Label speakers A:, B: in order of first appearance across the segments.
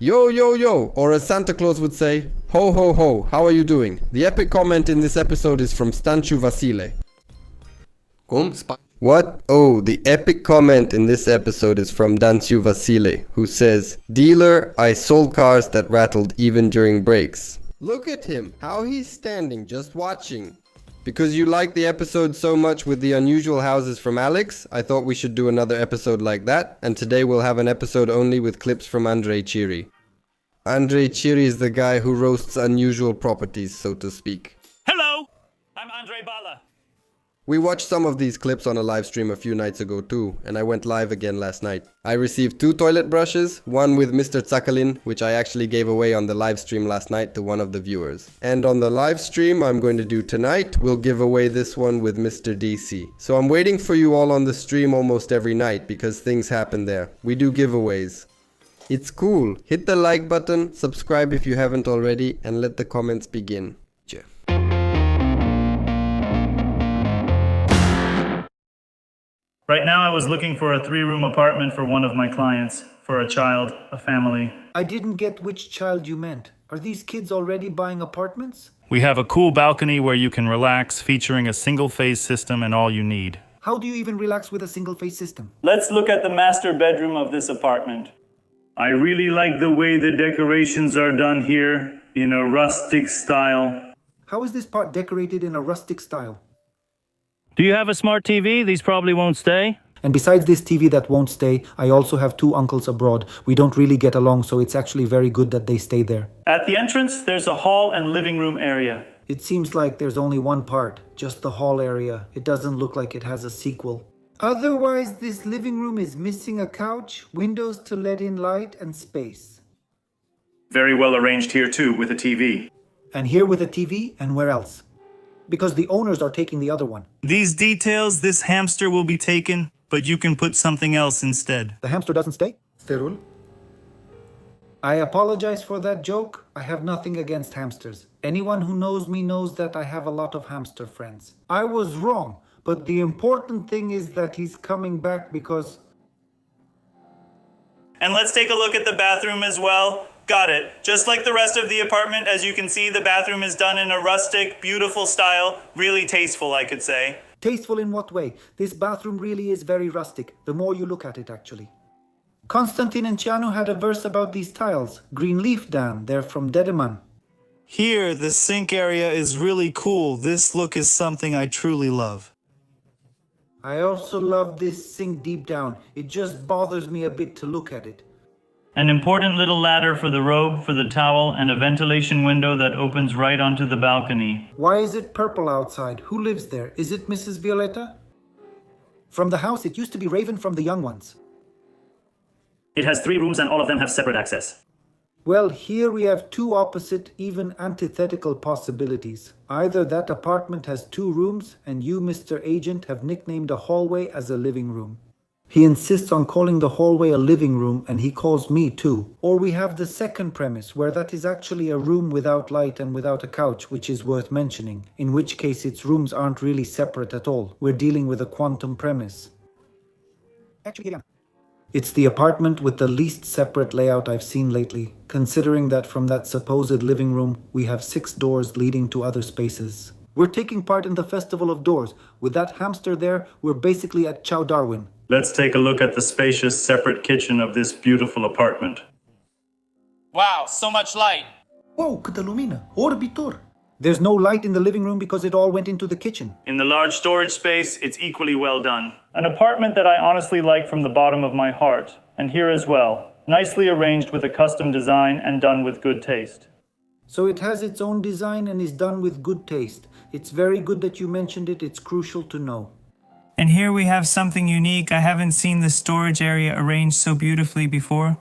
A: Yo, yo, yo, or as Santa Claus would say, ho, ho, ho, how are you doing? The epic comment in this episode is from Stanchu Vasile. What? Oh, the epic comment in this episode is from Stanchu Vasile, who says, Dealer, I sold cars that rattled even during breaks. Look at him, how he's standing, just watching. Because you liked the episode so much with the unusual houses from Alex, I thought we should do another episode like that, and today we'll have an episode only with clips from Andrei Chiri. Andrei Chiri is the guy who roasts unusual properties, so to speak.
B: Hello, I'm Andrei Bala.
A: We watched some of these clips on a live stream a few nights ago too, and I went live again last night. I received 2 toilet brushes, one with Mr. Tsakalin, which I actually gave away on the live stream last night to one of the viewers. And on the live stream I'm going to do tonight, we'll give away this one with Mr. DC. So I'm waiting for you all on the stream almost every night because things happen there. We do giveaways. It's cool. Hit the like button, subscribe if you haven't already, and let the comments begin. Cheers.
B: Right now I was looking for a 3-room apartment for one of my clients, for a child, a family.
C: I didn't get which child you meant. Are these kids already buying apartments?
B: We have a cool balcony where you can relax, featuring a single-phase system and all you need.
C: How do you even relax with a single-phase system?
B: Let's look at the master bedroom of this apartment. I really like the way the decorations are done here, in a rustic style.
C: How is this part decorated in a rustic style?
B: Do you have a smart TV? These probably won't stay.
C: And besides this TV that won't stay, I also have 2 uncles abroad. We don't really get along, so it's actually very good that they stay there.
B: At the entrance, there's a hall and living room area.
C: It seems like there's only one part, just the hall area. It doesn't look like it has a sequel. Otherwise, this living room is missing a couch, windows to let in light, and space.
B: Very well arranged here too, with a TV.
C: And here with a TV, and where else? Because the owners are taking the other one.
B: These details, this hamster will be taken, but you can put something else instead.
C: The hamster doesn't stay? Sterul. I apologize for that joke. I have nothing against hamsters. Anyone who knows me knows that I have a lot of hamster friends. I was wrong, but the important thing is that he's coming back because...
B: And let's take a look at the bathroom as well. Got it. Just like the rest of the apartment, as you can see, the bathroom is done in a rustic, beautiful style. Really tasteful, I could say.
C: Tasteful in what way? This bathroom really is very rustic, the more you look at it actually. Constantine and Cianu had a verse about these tiles. Green leaf, Dan, they're from Dedeman.
B: Here, the sink area is really cool. This look is something I truly love.
C: I also love this sink deep down. It just bothers me a bit to look at it.
B: An important little ladder for the robe, for the towel, and a ventilation window that opens right onto the balcony.
C: Why is it purple outside? Who lives there? Is it Mrs. Violetta? From the house, it used to be Raven from the young ones.
B: It has 3 rooms and all of them have separate access.
C: Well, here we have 2 opposite, even antithetical possibilities. Either that apartment has 2 rooms and you, Mr. Agent, have nicknamed a hallway as a living room. He insists on calling the hallway a living room and he calls me too. Or we have the second premise where that is actually a room without light and without a couch, which is worth mentioning, in which case its rooms aren't really separate at all. We're dealing with a quantum premise. It's the apartment with the least separate layout I've seen lately, considering that from that supposed living room we have 6 doors leading to other spaces. We're taking part in the Festival of Doors. With that hamster there, we're basically at Chow Darwin.
B: Let's take a look at the spacious, separate kitchen of this beautiful apartment. Wow, so much light!
C: Wow, câtă lumină! Orbitor! There's no light in the living room because it all went into the kitchen.
B: In the large storage space, it's equally well done. An apartment that I honestly like from the bottom of my heart. And here as well. Nicely arranged with a custom design and done with good taste.
C: So it has its own design and is done with good taste. It's very good that you mentioned it. It's crucial to know.
D: And here we have something unique. I haven't seen the storage area arranged so beautifully before.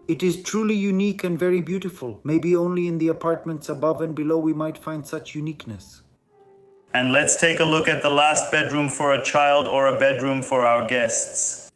C: It is truly unique and very beautiful. Maybe only in the apartments above and below we might find such uniqueness.
B: And let's take a look at the last bedroom for a child or a bedroom for our guests.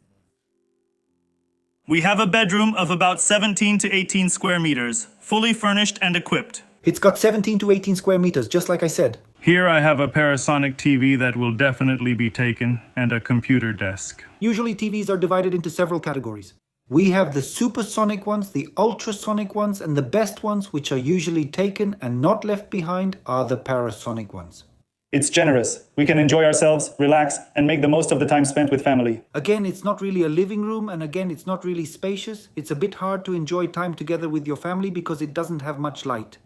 B: We have a bedroom of about 17 to 18 square meters, fully furnished and equipped.
C: It's got 17 to 18 square meters, just like I said.
B: Here I have a Parasonic TV that will definitely be taken, and a computer desk.
C: Usually TVs are divided into several categories. We have the supersonic ones, the ultrasonic ones, and the best ones, which are usually taken and not left behind, are the parasonic ones.
B: It's generous. We can enjoy ourselves, relax, and make the most of the time spent with family.
C: Again, it's not really a living room, and again, it's not really spacious. It's a bit hard to enjoy time together with your family because it doesn't have much light.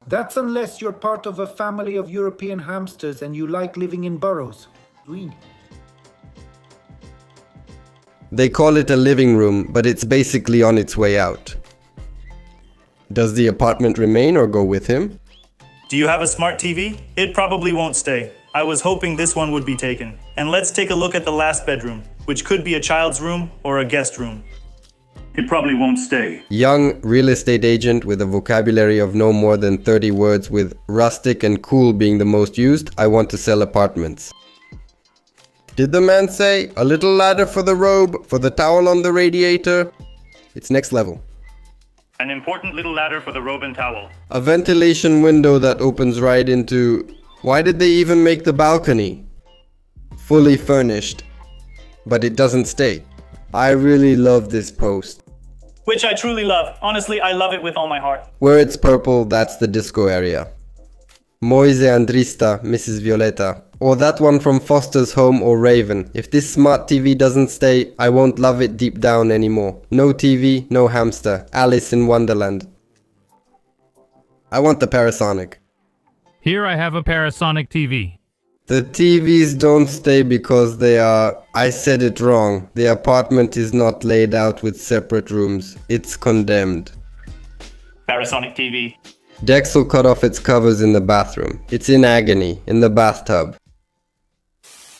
C: That's unless you're part of a family of European hamsters and you like living in burrows.
A: They call it a living room, but it's basically on its way out. Does the apartment remain or go with him?
B: Do you have a smart TV? It probably won't stay. I was hoping this one would be taken. And let's take a look at the last bedroom, which could be a child's room or a guest room. It probably won't stay.
A: Young real estate agent with a vocabulary of no more than 30 words, with rustic and cool being the most used. I want to sell apartments. Did the man say a little ladder for the robe, for the towel on the radiator? It's next level.
B: An important little ladder for the robe and towel.
A: A ventilation window that opens right into... Why did they even make the balcony? Fully furnished. But it doesn't stay. I really love this post.
B: Which I truly love. Honestly, I love it with all my heart.
A: Where it's purple, that's the disco area. Moise Andrista, Mrs. Violeta. Or that one from Foster's Home or Raven. If this smart TV doesn't stay, I won't love it deep down anymore. No TV, no hamster. Alice in Wonderland. I want the Parasonic.
E: Here I have a Parasonic TV.
A: The TVs don't stay because they are... I said it wrong. The apartment is not laid out with separate rooms. It's condemned.
B: Parasonic TV.
A: Dexel cut off its covers in the bathroom. It's in agony, in the bathtub.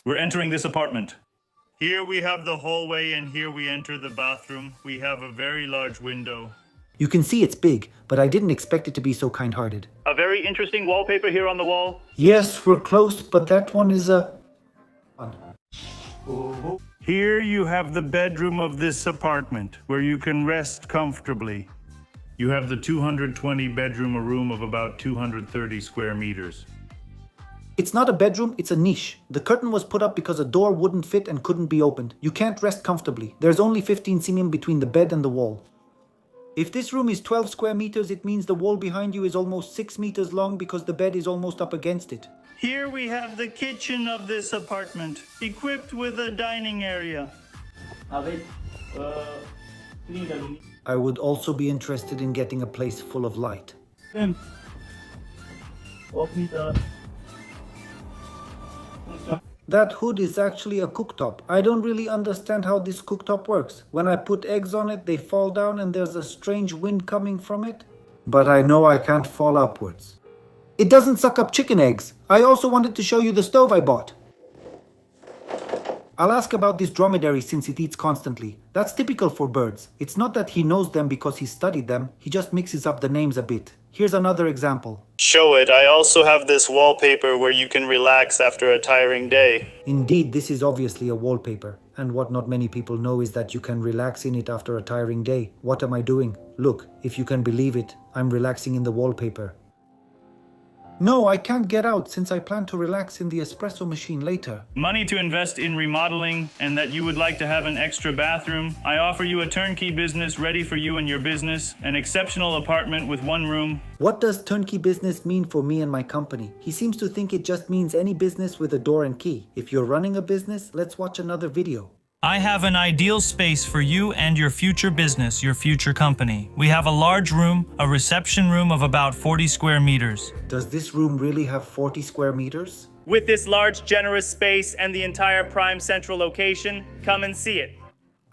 B: We're entering this apartment. Here we have the hallway and here we enter the bathroom. We have a very large window.
C: You can see it's big, but I didn't expect it to be so kind-hearted.
B: A very interesting wallpaper here on the wall.
C: Yes, we're close, but that one is a...
B: Here you have the bedroom of this apartment, where you can rest comfortably. You have the 220 bedroom, a room of about 230 square meters.
C: It's not a bedroom, it's a niche. The curtain was put up because a door wouldn't fit and couldn't be opened. You can't rest comfortably. There's only 15 cm between the bed and the wall. If this room is 12 square meters, it means the wall behind you is almost 6 meters long because the bed is almost up against it.
B: Here we have the kitchen of this apartment, equipped with a dining area.
C: I would also be interested in getting a place full of light. That hood is actually a cooktop. I don't really understand how this cooktop works. When I put eggs on it, they fall down and there's a strange wind coming from it. But I know I can't fall upwards. It doesn't suck up chicken eggs. I also wanted to show you the stove I bought. I'll ask about this dromedary since it eats constantly. That's typical for birds. It's not that he knows them because he studied them. He just mixes up the names a bit. Here's another example.
B: Show it. I also have this wallpaper where you can relax after a tiring day.
C: Indeed, this is obviously a wallpaper. And what not many people know is that you can relax in it after a tiring day. What am I doing? Look, if you can believe it, I'm relaxing in the wallpaper. No, I can't get out since I plan to relax in the espresso machine later.
B: Money to invest in remodeling and that you would like to have an extra bathroom. I offer you a turnkey business ready for you and your business. An exceptional apartment with one room.
C: What does turnkey business mean for me and my company? He seems to think it just means any business with a door and key. If you're running a business, let's watch another video.
D: I have an ideal space for you and your future business, your future company. We have a large room, a reception room of about 40 square meters.
C: Does this room really have 40 square meters?
B: With this large, generous space and the entire prime central location, come and see it.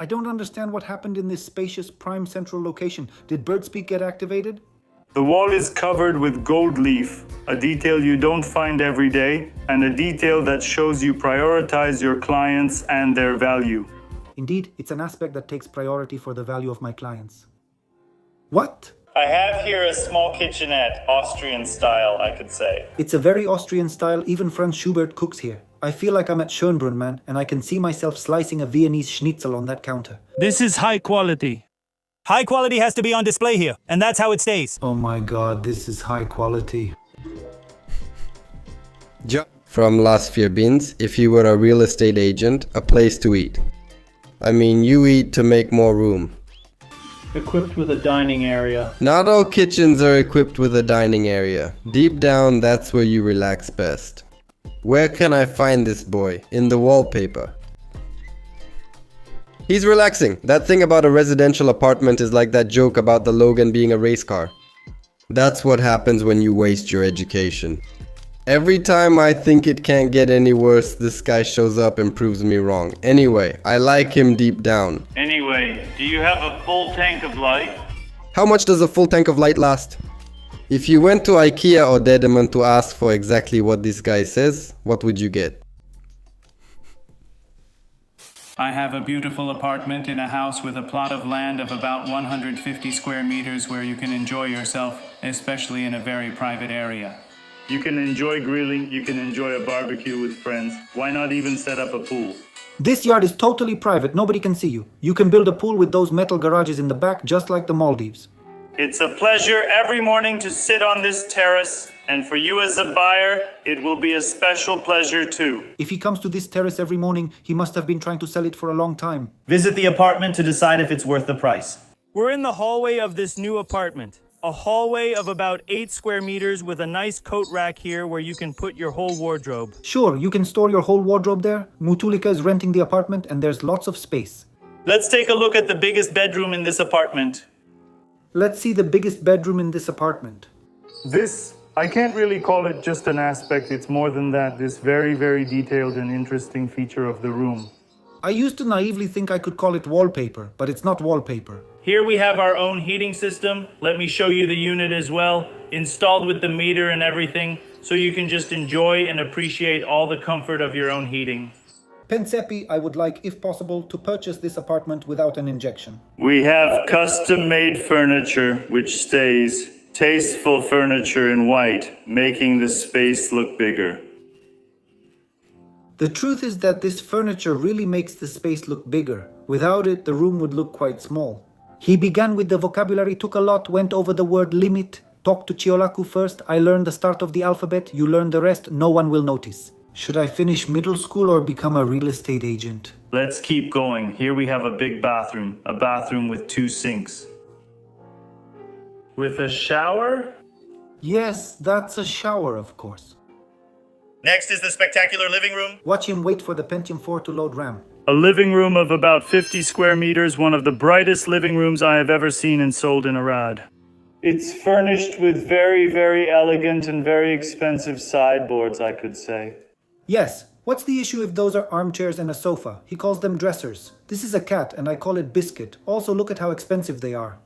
C: I don't understand what happened in this spacious prime central location. Did BirdSpeak get activated?
B: The wall is covered with gold leaf, a detail you don't find every day, and a detail that shows you prioritize your clients and their value.
C: Indeed, it's an aspect that takes priority for the value of my clients. What?
B: I have here a small kitchenette, Austrian style, I could say.
C: It's a very Austrian style, even Franz Schubert cooks here. I feel like I'm at Schönbrunn, man, and I can see myself slicing a Viennese schnitzel on that counter.
F: This is high quality. High quality has to be on display here, and that's how it stays.
C: Oh my god, this is high quality.
A: From Las Vierbins, if you were a real estate agent, a place to eat. I mean, you eat to make more room.
D: equipped with a dining area.
A: Not all kitchens are equipped with a dining area. Deep down, that's where you relax best. Where can I find this boy? In the wallpaper. He's relaxing. That thing about a residential apartment is like that joke about the Logan being a race car. That's what happens when you waste your education. Every time I think it can't get any worse, this guy shows up and proves me wrong. Anyway, I like him deep down.
D: Anyway, do you have a full tank of light?
A: How much does a full tank of light last? If you went to IKEA or Dedeman to ask for exactly what this guy says, what would you get?
D: I have a beautiful apartment in a house with a plot of land of about 150 square meters where you can enjoy yourself, especially in a very private area.
B: You can enjoy grilling, you can enjoy a barbecue with friends. Why not even set up a pool?
C: This yard is totally private, nobody can see you. You can build a pool with those metal garages in the back, just like the Maldives.
B: It's a pleasure every morning to sit on this terrace, and for you as a buyer, it will be a special pleasure too.
C: If he comes to this terrace every morning, he must have been trying to sell it for a long time.
B: Visit the apartment to decide if it's worth the price.
F: We're in the hallway of this new apartment. A hallway of about 8 square meters with a nice coat rack here where you can put your whole wardrobe.
C: Sure, you can store your whole wardrobe there. Mutulika is renting the apartment and there's lots of space.
B: Let's take a look at the biggest bedroom in this apartment.
C: Let's see the biggest bedroom in this apartment.
B: This, I can't really call it just an aspect, it's more than that, this very, very detailed and interesting feature of the room.
C: I used to naively think I could call it wallpaper, but it's not wallpaper.
F: Here we have our own heating system. Let me show you the unit as well, installed with the meter and everything, so you can just enjoy and appreciate all the comfort of your own heating.
C: Pensepi, I would like, if possible, to purchase this apartment without an injection.
B: We have custom-made furniture which stays, tasteful furniture in white, making the space look bigger.
C: The truth is that this furniture really makes the space look bigger. Without it, the room would look quite small. He began with the vocabulary, took a lot, went over the word limit, talked to Chiolaku first, I learned the start of the alphabet, you learn the rest, no one will notice. Should I finish middle school or become a real estate agent?
B: Let's keep going. Here we have a big bathroom, a bathroom with 2 sinks. With a shower?
C: Yes, that's a shower, of course.
B: Next is the spectacular living room.
C: Watch him wait for the Pentium 4 to load RAM.
B: A living room of about 50 square meters, one of the brightest living rooms I have ever seen and sold in Arad. It's furnished with very, very elegant and very expensive sideboards, I could say.
C: Yes, what's the issue if those are armchairs and a sofa? He calls them dressers. This is a cat and I call it Biscuit. Also look at how expensive they are.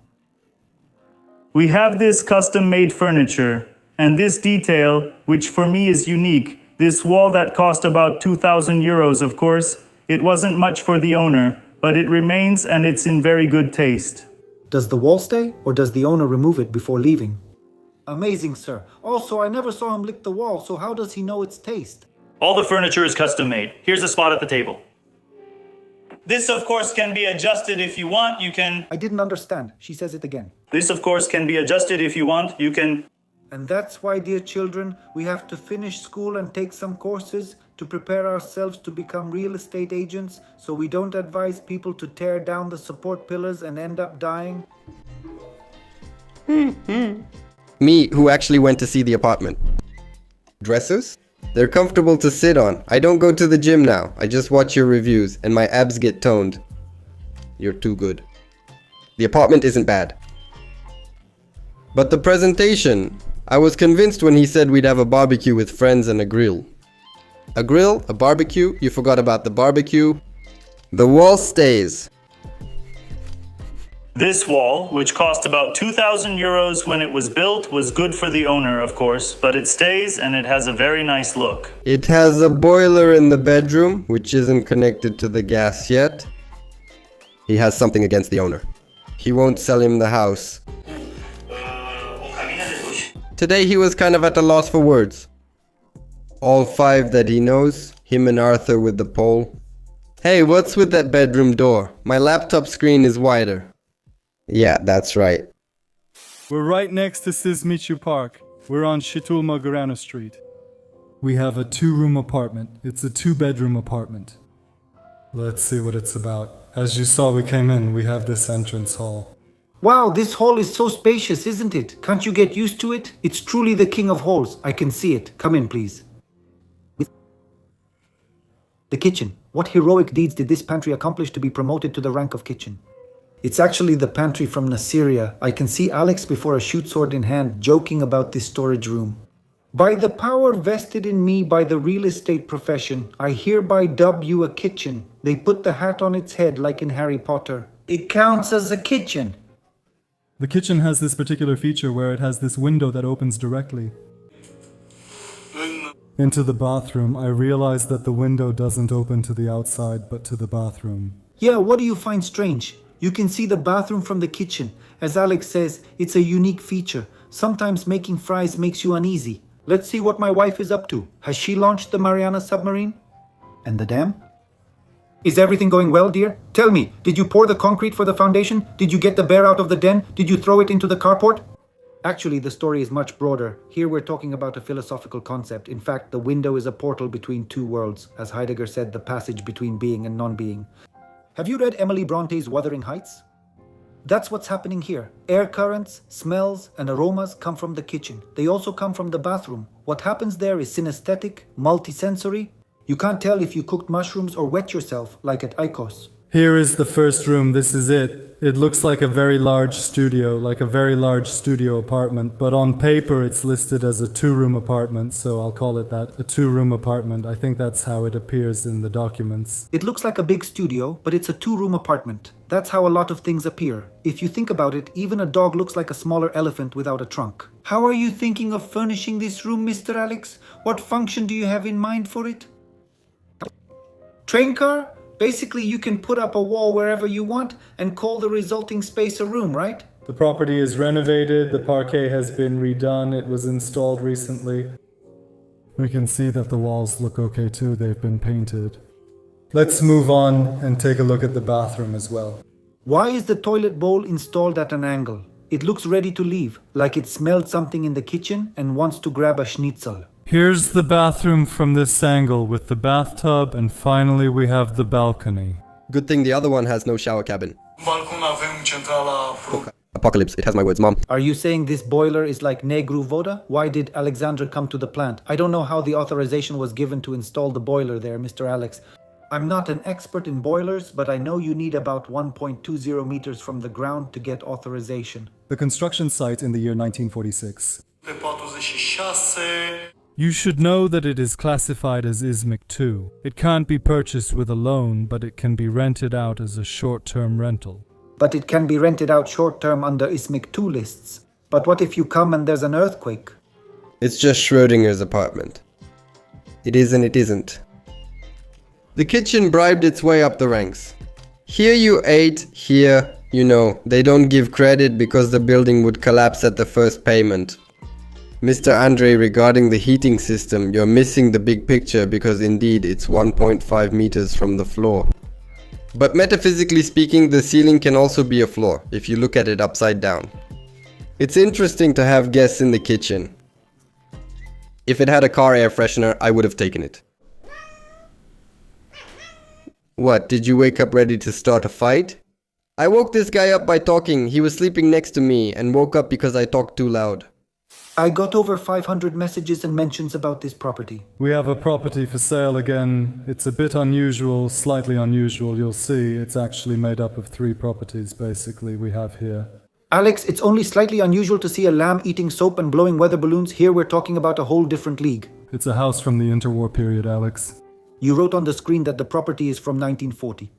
B: We have this custom-made furniture, and this detail, which for me is unique. This wall that cost about 2,000 euros, of course. It wasn't much for the owner, but it remains and it's in very good taste.
C: Does the wall stay or does the owner remove it before leaving? Amazing, sir. Also, I never saw him lick the wall, so how does he know its taste?
B: All the furniture is custom-made. Here's a spot at the table. This, of course, can be adjusted if you want. You can...
C: I didn't understand. She says it again.
B: This, of course, can be adjusted if you want. You can...
C: And that's why, dear children, we have to finish school and take some courses to prepare ourselves to become real estate agents, so we don't advise people to tear down the support pillars and end up dying.
A: Me, who actually went to see the apartment. Dressers? They're comfortable to sit on. I don't go to the gym now. I just watch your reviews and my abs get toned. You're too good. The apartment isn't bad. But the presentation, I was convinced when he said we'd have a barbecue with friends and a grill. A grill, a barbecue, you forgot about the barbecue. The wall stays.
B: This wall, which cost about 2,000 euros when it was built, was good for the owner, of course, but it stays and it has a very nice look.
A: It has a boiler in the bedroom, which isn't connected to the gas yet. He has something against the owner. He won't sell him the house. Today he was kind of at a loss for words. All 5 that he knows, him and Arthur with the pole. Hey, what's with that bedroom door? My laptop screen is wider. Yeah, that's right.
G: We're right next to Sismichu Park. We're on Shitul Magurana Street. We have a 2-room apartment. It's a 2-bedroom apartment. Let's see what it's about. As you saw, we came in. We have this entrance hall.
C: Wow, this hall is so spacious, isn't it? Can't you get used to it? It's truly the king of halls. I can see it. Come in, please. The kitchen. What heroic deeds did this pantry accomplish to be promoted to the rank of kitchen? It's actually the pantry from Nasiriyah. I can see Alex before a shoot sword in hand joking about this storage room. By the power vested in me by the real estate profession, I hereby dub you a kitchen. They put the hat on its head like in Harry Potter. It counts as a kitchen.
G: The kitchen has this particular feature where it has this window that opens directly into the bathroom. I realized that the window doesn't open to the outside but to the bathroom.
C: Yeah, what do you find strange? You can see the bathroom from the kitchen. As Alex says, it's a unique feature. Sometimes making fries makes you uneasy. Let's see what my wife is up to. Has she launched the Mariana submarine? And the dam? Is everything going well, dear? Tell me, did you pour the concrete for the foundation? Did you get the bear out of the den? Did you throw it into the carport? Actually, the story is much broader. Here we're talking about a philosophical concept. In fact, the window is a portal between two worlds. As Heidegger said, the passage between being and non-being. Have you read Emily Bronte's Wuthering Heights? That's what's happening here. Air currents, smells, and aromas come from the kitchen. They also come from the bathroom. What happens there is synesthetic, multisensory. You can't tell if you cooked mushrooms or wet yourself, like at Icos.
G: Here is the first room. This is it. It looks like a very large studio, apartment, but on paper it's listed as a 2-room apartment, so I'll call it that, a 2-room apartment. I think that's how it appears in the documents.
C: It looks like a big studio, but it's a 2-room apartment. That's how a lot of things appear. If you think about it, even a dog looks like a smaller elephant without a trunk. How are you thinking of furnishing this room, Mr. Alex? What function do you have in mind for it? Train car? Basically, you can put up a wall wherever you want and call the resulting space a room, right?
G: The property is renovated, the parquet has been redone, it was installed recently. We can see that the walls look okay too, they've been painted. Let's move on and take a look at the bathroom as well.
C: Why is the toilet bowl installed at an angle? It looks ready to leave, like it smelled something in the kitchen and wants to grab a schnitzel.
G: Here's the bathroom from this angle with the bathtub, and finally we have the balcony.
A: Good thing the other one has no shower cabin. Apocalypse, it has my words, Mom.
C: Are you saying this boiler is like Negru Voda? Why did Alexandra come to the plant? I don't know how the authorization was given to install the boiler there, Mr. Alex. I'm not an expert in boilers, but I know you need about 1.20 meters from the ground to get authorization.
G: The construction site in the year 1946. You should know that it is classified as ISMIC 2. It can't be purchased with a loan, but it can be rented out as a short-term rental.
C: But it can be rented out short-term under ISMIC 2 lists. But what if you come and there's an earthquake?
A: It's just Schrodinger's apartment. It is and it isn't. The kitchen bribed its way up the ranks. Here you ate, here, they don't give credit because the building would collapse at the first payment. Mr. Andre, regarding the heating system, you're missing the big picture because indeed it's 1.5 meters from the floor. But metaphysically speaking, the ceiling can also be a floor if you look at it upside down. It's interesting to have guests in the kitchen. If it had a car air freshener, I would have taken it. What, did you wake up ready to start a fight? I woke this guy up by talking. He was sleeping next to me and woke up because I talked too loud.
C: I got over 500 messages and mentions about this property.
G: We have a property for sale again. It's a bit unusual, slightly unusual, you'll see. It's actually made up of 3 properties, basically, we have here.
C: Alex, it's only slightly unusual to see a lamb eating soap and blowing weather balloons. Here we're talking about a whole different league.
G: It's a house from the interwar period, Alex.
C: You wrote on the screen that the property is from 1940.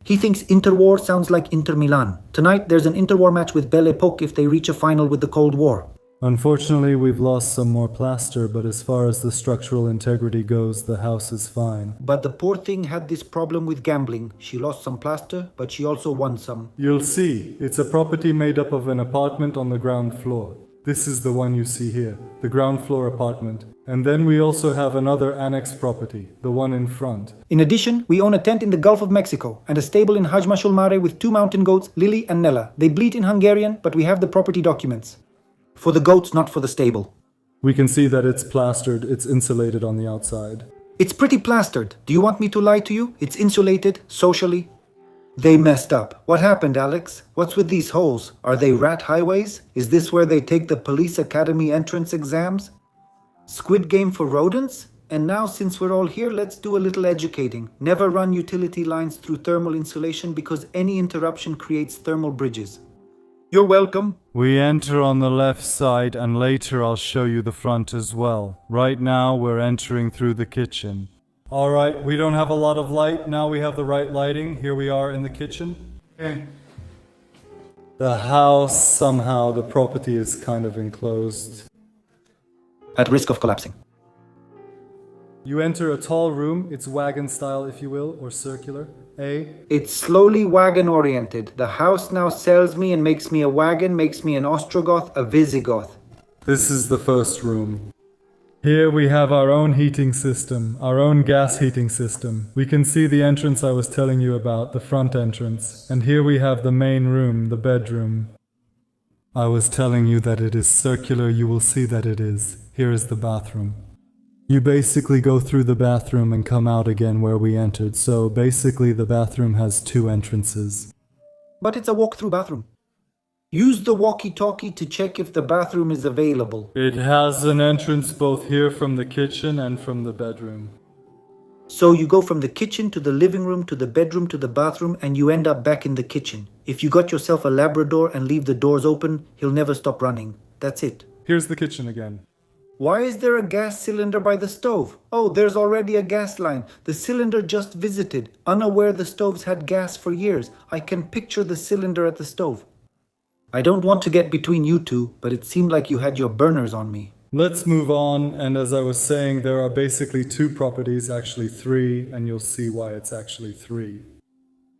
C: He thinks interwar sounds like Inter Milan. Tonight there's an interwar match with Belle Epoque if they reach a final with the Cold War.
G: Unfortunately, we've lost some more plaster, but as far as the structural integrity goes, the house is fine.
C: But the poor thing had this problem with gambling. She lost some plaster, but she also won some.
G: You'll see. It's a property made up of an apartment on the ground floor. This is the one you see here, the ground floor apartment. And then we also have another annex property, the one in front.
C: In addition, we own a tent in the Gulf of Mexico and a stable in Hajmashul Mare with 2 mountain goats, Lily and Nella. They bleat in Hungarian, but we have the property documents. For the goats, not for the stable.
G: We can see that it's plastered, it's insulated on the outside.
C: It's pretty plastered. Do you want me to lie to you? It's insulated, socially. They messed up. What happened, Alex? What's with these holes? Are they rat highways? Is this where they take the police academy entrance exams? Squid Game for rodents? And now, since we're all here, let's do a little educating. Never run utility lines through thermal insulation because any interruption creates thermal bridges. You're welcome.
G: We enter on the left side and later I'll show you the front as well. Right now we're entering through the kitchen. Alright, we don't have a lot of light. Now we have the right lighting. Here we are in the kitchen. The house, somehow, the property is kind of enclosed.
C: At risk of collapsing.
G: You enter a tall room. It's wagon style, if you will, or circular.
C: It's slowly wagon oriented. The house now sells me and makes me a wagon, makes me an Ostrogoth, a Visigoth.
G: This is the first room. Here we have our own heating system, our own gas heating system. We can see the entrance I was telling you about, the front entrance. And here we have the main room, the bedroom. I was telling you that it is circular, you will see that it is. Here is the bathroom. You basically go through the bathroom and come out again where we entered, so basically the bathroom has two entrances.
C: But it's a walk-through bathroom. Use the walkie-talkie to check if the bathroom is available.
G: It has an entrance both here from the kitchen and from the bedroom.
C: So you go from the kitchen to the living room to the bedroom to the bathroom and you end up back in the kitchen. If you got yourself a Labrador and leave the doors open, he'll never stop running. That's it.
G: Here's the kitchen again.
C: Why is there a gas cylinder by the stove? Oh, there's already a gas line. The cylinder just visited, unaware the stoves had gas for years. I can picture the cylinder at the stove. I don't want to get between you two, but it seemed like you had your burners on me.
G: Let's move on, and as I was saying, there are basically two properties, actually three, and you'll see why it's actually three.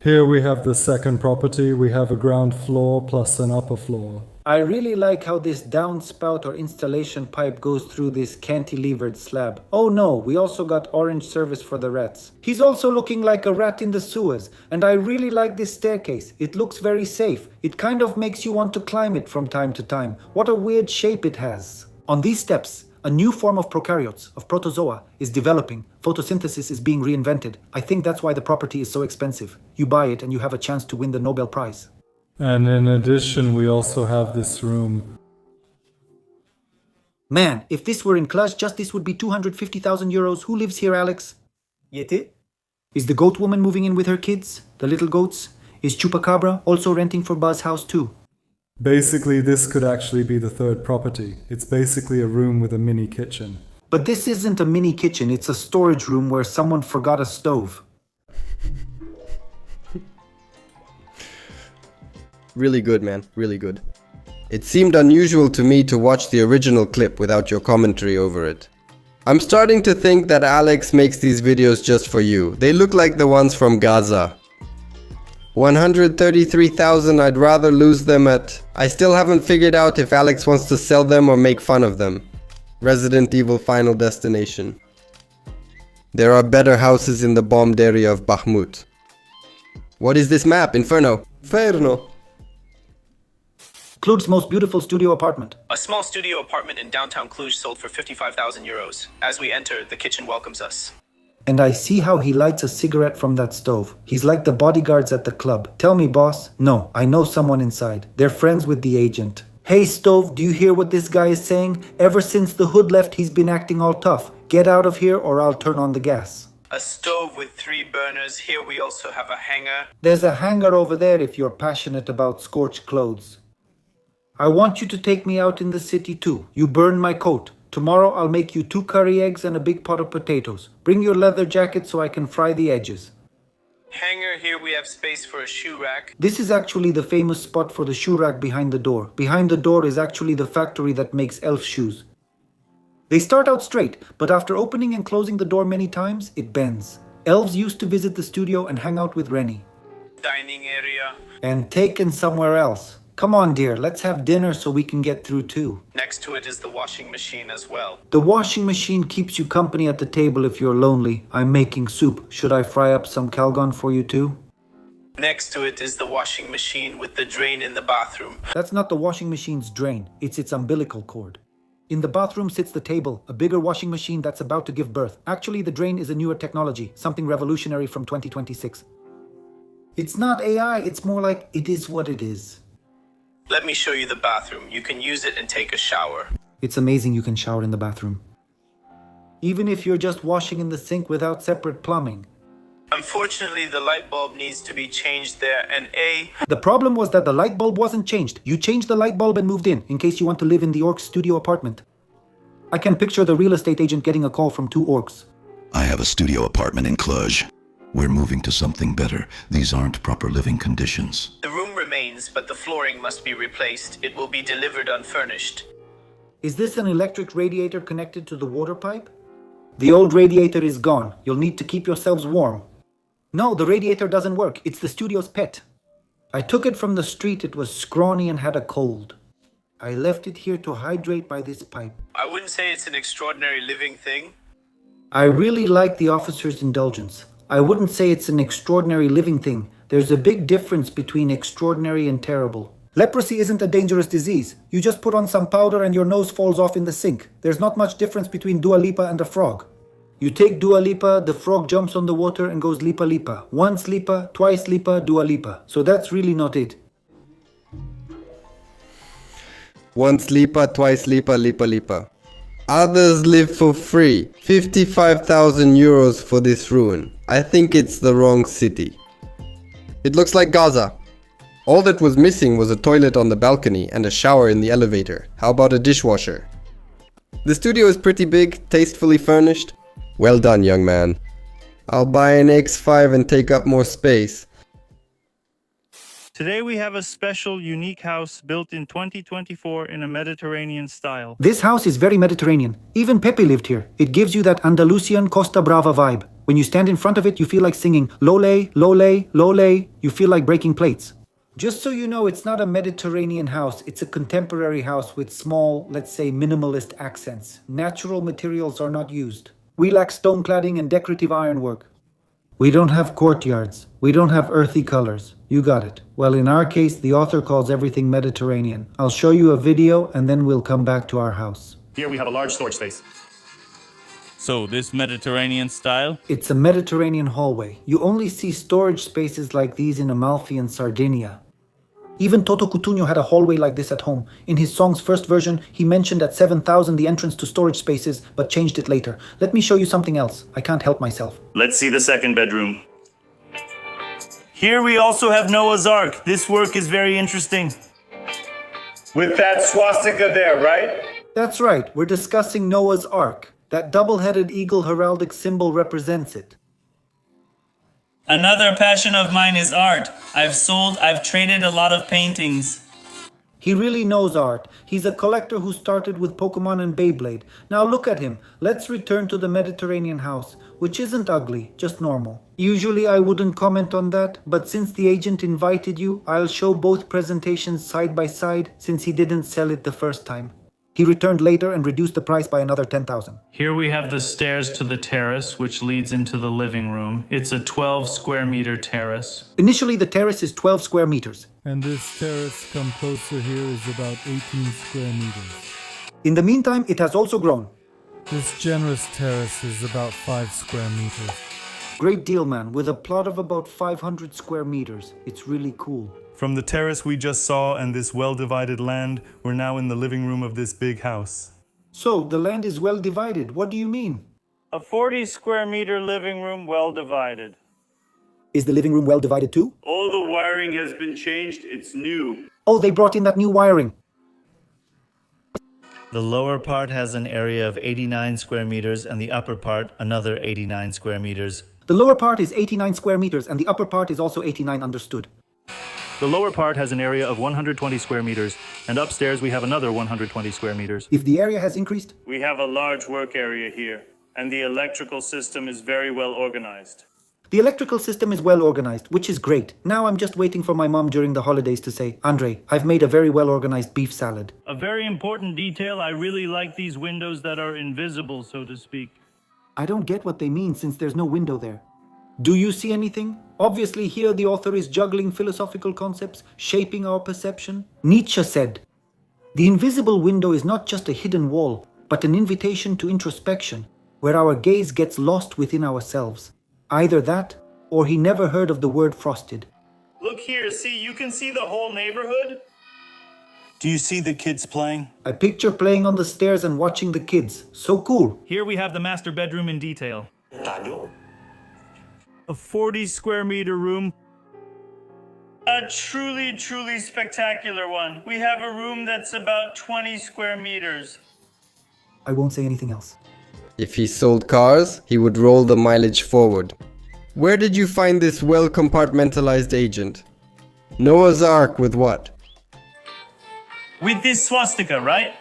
G: Here we have the second property. We have a ground floor plus an upper floor.
C: I really like how this downspout or installation pipe goes through this cantilevered slab. Oh no, we also got orange service for the rats. He's also looking like a rat in the sewers. And I really like this staircase. It looks very safe. It kind of makes you want to climb it from time to time. What a weird shape it has. On these steps, a new form of prokaryotes, of protozoa, is developing. Photosynthesis is being reinvented. I think that's why the property is so expensive. You buy it and you have a chance to win the Nobel Prize.
G: And in addition, we also have this room.
C: Man, if this were in Clash Justice would be 250,000 euros. Who lives here, Alex? Yeti? Is the goat woman moving in with her kids? The little goats? Is Chupacabra also renting for Buzz's house too?
G: Basically, this could actually be the third property. It's basically a room with a mini kitchen.
C: But this isn't a mini kitchen, it's a storage room where someone forgot a stove.
A: Really good, man. Really good. It seemed unusual to me to watch the original clip without your commentary over it. I'm starting to think that Alex makes these videos just for you. They look like the ones from Gaza. 133,000, I'd rather lose them at... I still haven't figured out if Alex wants to sell them or make fun of them. Resident Evil Final Destination. There are better houses in the bombed area of Bakhmut. What is this map? Inferno. Inferno.
C: Cluj's most beautiful studio apartment.
H: A small studio apartment in downtown Cluj sold for 55,000 euros. As we enter, the kitchen welcomes us.
C: And I see how he lights a cigarette from that stove. He's like the bodyguards at the club. Tell me, boss. No, I know someone inside. They're friends with the agent. Hey, stove, do you hear what this guy is saying? Ever since the hood left, he's been acting all tough. Get out of here or I'll turn on the gas.
H: A stove with 3 burners. Here we also have a hanger.
C: There's a hanger over there if you're passionate about scorched clothes. I want you to take me out in the city too. You burn my coat. Tomorrow I'll make you 2 curry eggs and a big pot of potatoes. Bring your leather jacket so I can fry the edges.
H: Hanger, here we have space for a shoe rack.
C: This is actually the famous spot for the shoe rack behind the door. Behind the door is actually the factory that makes elf shoes. They start out straight, but after opening and closing the door many times, it bends. Elves used to visit the studio and hang out with Rennie.
H: Dining area.
C: And taken somewhere else. Come on, dear, let's have dinner so we can get through too.
H: Next to it is the washing machine as well.
C: The washing machine keeps you company at the table if you're lonely. I'm making soup. Should I fry up some Calgon for you too?
H: Next to it is the washing machine with the drain in the bathroom.
C: That's not the washing machine's drain. It's its umbilical cord. In the bathroom sits the table, a bigger washing machine that's about to give birth. Actually, the drain is a newer technology, something revolutionary from 2026. It's not AI, it's more like it is what it is.
H: Let me show you the bathroom. You can use it and take a shower.
C: It's amazing you can shower in the bathroom. Even if you're just washing in the sink without separate plumbing.
H: Unfortunately, the light bulb needs to be changed there, and
C: The problem was that the light bulb wasn't changed. You changed the light bulb and moved in case you want to live in the orc's studio apartment. I can picture the real estate agent getting a call from two orcs.
I: I have a studio apartment in Cluj. We're moving to something better. These aren't proper living conditions.
H: the room remains, but the flooring must be replaced. It will be delivered unfurnished.
C: Is this an electric radiator connected to the water pipe? The old radiator is gone. You'll need to keep yourselves warm. No, the radiator doesn't work. It's the studio's pet. I took it from the street. It was scrawny and had a cold. I left it here to hydrate by this pipe.
H: I wouldn't say it's an extraordinary living thing.
C: I really like the officer's indulgence. I wouldn't say it's an extraordinary living thing. There's a big difference between extraordinary and terrible. Leprosy isn't a dangerous disease. You just put on some powder and your nose falls off in the sink. There's not much difference between Dua Lipa and a frog. You take Dua Lipa, the frog jumps on the water and goes Lipa Lipa. Once Lipa, twice Lipa, Dua Lipa. So that's really not it.
A: Once Lipa, twice Lipa, Lipa Lipa. Others live for free. 55,000 euros for this ruin. I think it's the wrong city. It looks like Gaza. All that was missing was a toilet on the balcony and a shower in the elevator. How about a dishwasher? The studio is pretty big, tastefully furnished. Well done, young man. I'll buy an X5 and take up more space.
B: Today we have a special, unique house built in 2024 in a Mediterranean style.
C: This house is very Mediterranean. Even Pepe lived here. It gives you that Andalusian Costa Brava vibe. When you stand in front of it, you feel like singing Lole, Lole, Lole. You feel like breaking plates. Just so you know, it's not a Mediterranean house. It's a contemporary house with small, let's say, minimalist accents. Natural materials are not used. We lack stone cladding and decorative ironwork. We don't have courtyards. We don't have earthy colors. You got it. Well, in our case, the author calls everything Mediterranean. I'll show you a video and then we'll come back to our house.
B: Here we have a large storage space. So, this Mediterranean style?
C: It's a Mediterranean hallway. You only see storage spaces like these in Amalfi and Sardinia. Even Toto Cutugno had a hallway like this at home. In his song's first version, he mentioned at 7,000 the entrance to storage spaces, but changed it later. Let me show you something else. I can't help myself.
B: Let's see the second bedroom. Here we also have Noah's Ark. This work is very interesting. With that swastika there, right?
C: That's right. We're discussing Noah's Ark. That double-headed eagle heraldic symbol represents it.
F: Another passion of mine is art. I've traded a lot of paintings.
C: He really knows art. He's a collector who started with Pokemon and Beyblade. Now look at him. Let's return to the Mediterranean house, which isn't ugly, just normal. Usually I wouldn't comment on that, but since the agent invited you, I'll show both presentations side by side since he didn't sell it the first time. He returned later and reduced the price by another 10,000.
D: Here we have the stairs to the terrace, which leads into the living room. It's a 12 square meter terrace.
C: Initially, the terrace is 12 square meters.
G: And this terrace, come closer here, is about 18 square meters.
C: In the meantime, it has also grown.
G: This generous terrace is about 5 square meters.
C: Great deal, man. With a plot of about 500 square meters. It's really cool.
B: From the terrace we just saw and this well-divided land, we're now in the living room of this big house.
C: So, the land is well divided. What do you mean?
B: A 40 square meter living room well divided.
C: Is the living room well divided too?
B: All the wiring has been changed, it's new.
C: Oh, they brought in that new wiring.
F: The lower part has an area of 89 square meters and the upper part another 89 square meters.
C: The lower part is 89 square meters and the upper part is also 89, understood.
B: The lower part has an area of 120 square meters, and upstairs we have another 120 square meters.
C: If the area has increased?
B: We have a large work area here, and the electrical system is very well organized.
C: The electrical system is well organized, which is great. Now I'm just waiting for my mom during the holidays to say, Andre, I've made a very well organized beef salad.
B: A very important detail, I really like these windows that are invisible, so to speak.
C: I don't get what they mean since there's no window there. Do you see anything? Obviously here the author is juggling philosophical concepts, shaping our perception. Nietzsche said, "The invisible window is not just a hidden wall, but an invitation to introspection, where our gaze gets lost within ourselves." Either that, or he never heard of the word frosted.
F: Look here, see, you can see the whole neighborhood. Do you see the kids playing?
C: I picture playing on the stairs and watching the kids. So cool.
B: Here we have the master bedroom in detail. A 40 square meter room.
F: A truly spectacular one. We have a room that's about 20 square meters.
C: I won't say anything else.
A: If he sold cars, he would roll the mileage forward. Where did you find this well compartmentalized agent? Noah's Ark with what?
F: With this swastika, right?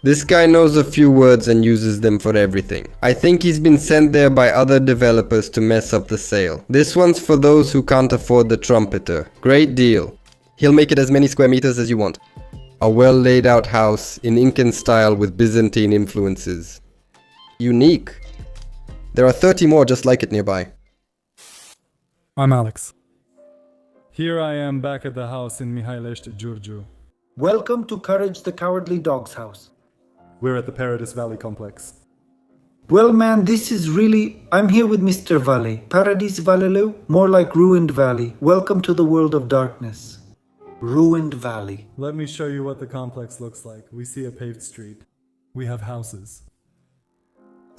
A: This guy knows a few words and uses them for everything. I think he's been sent there by other developers to mess up the sale. This one's for those who can't afford the trumpeter. Great deal. He'll make it as many square meters as you want. A well laid out house in Incan style with Byzantine influences. Unique. There are 30 more just like it nearby.
G: I'm Alex. Here I am back at the house in Mihailește, Giurgiu.
C: Welcome to Courage the Cowardly Dog's house.
G: We're at the Paradise Valley complex.
C: Well, man, this is really... I'm here with Mr. Valley. Paradise Valley, more like Ruined Valley. Welcome to the world of darkness. Ruined Valley.
G: Let me show you what the complex looks like. We see a paved street. We have houses.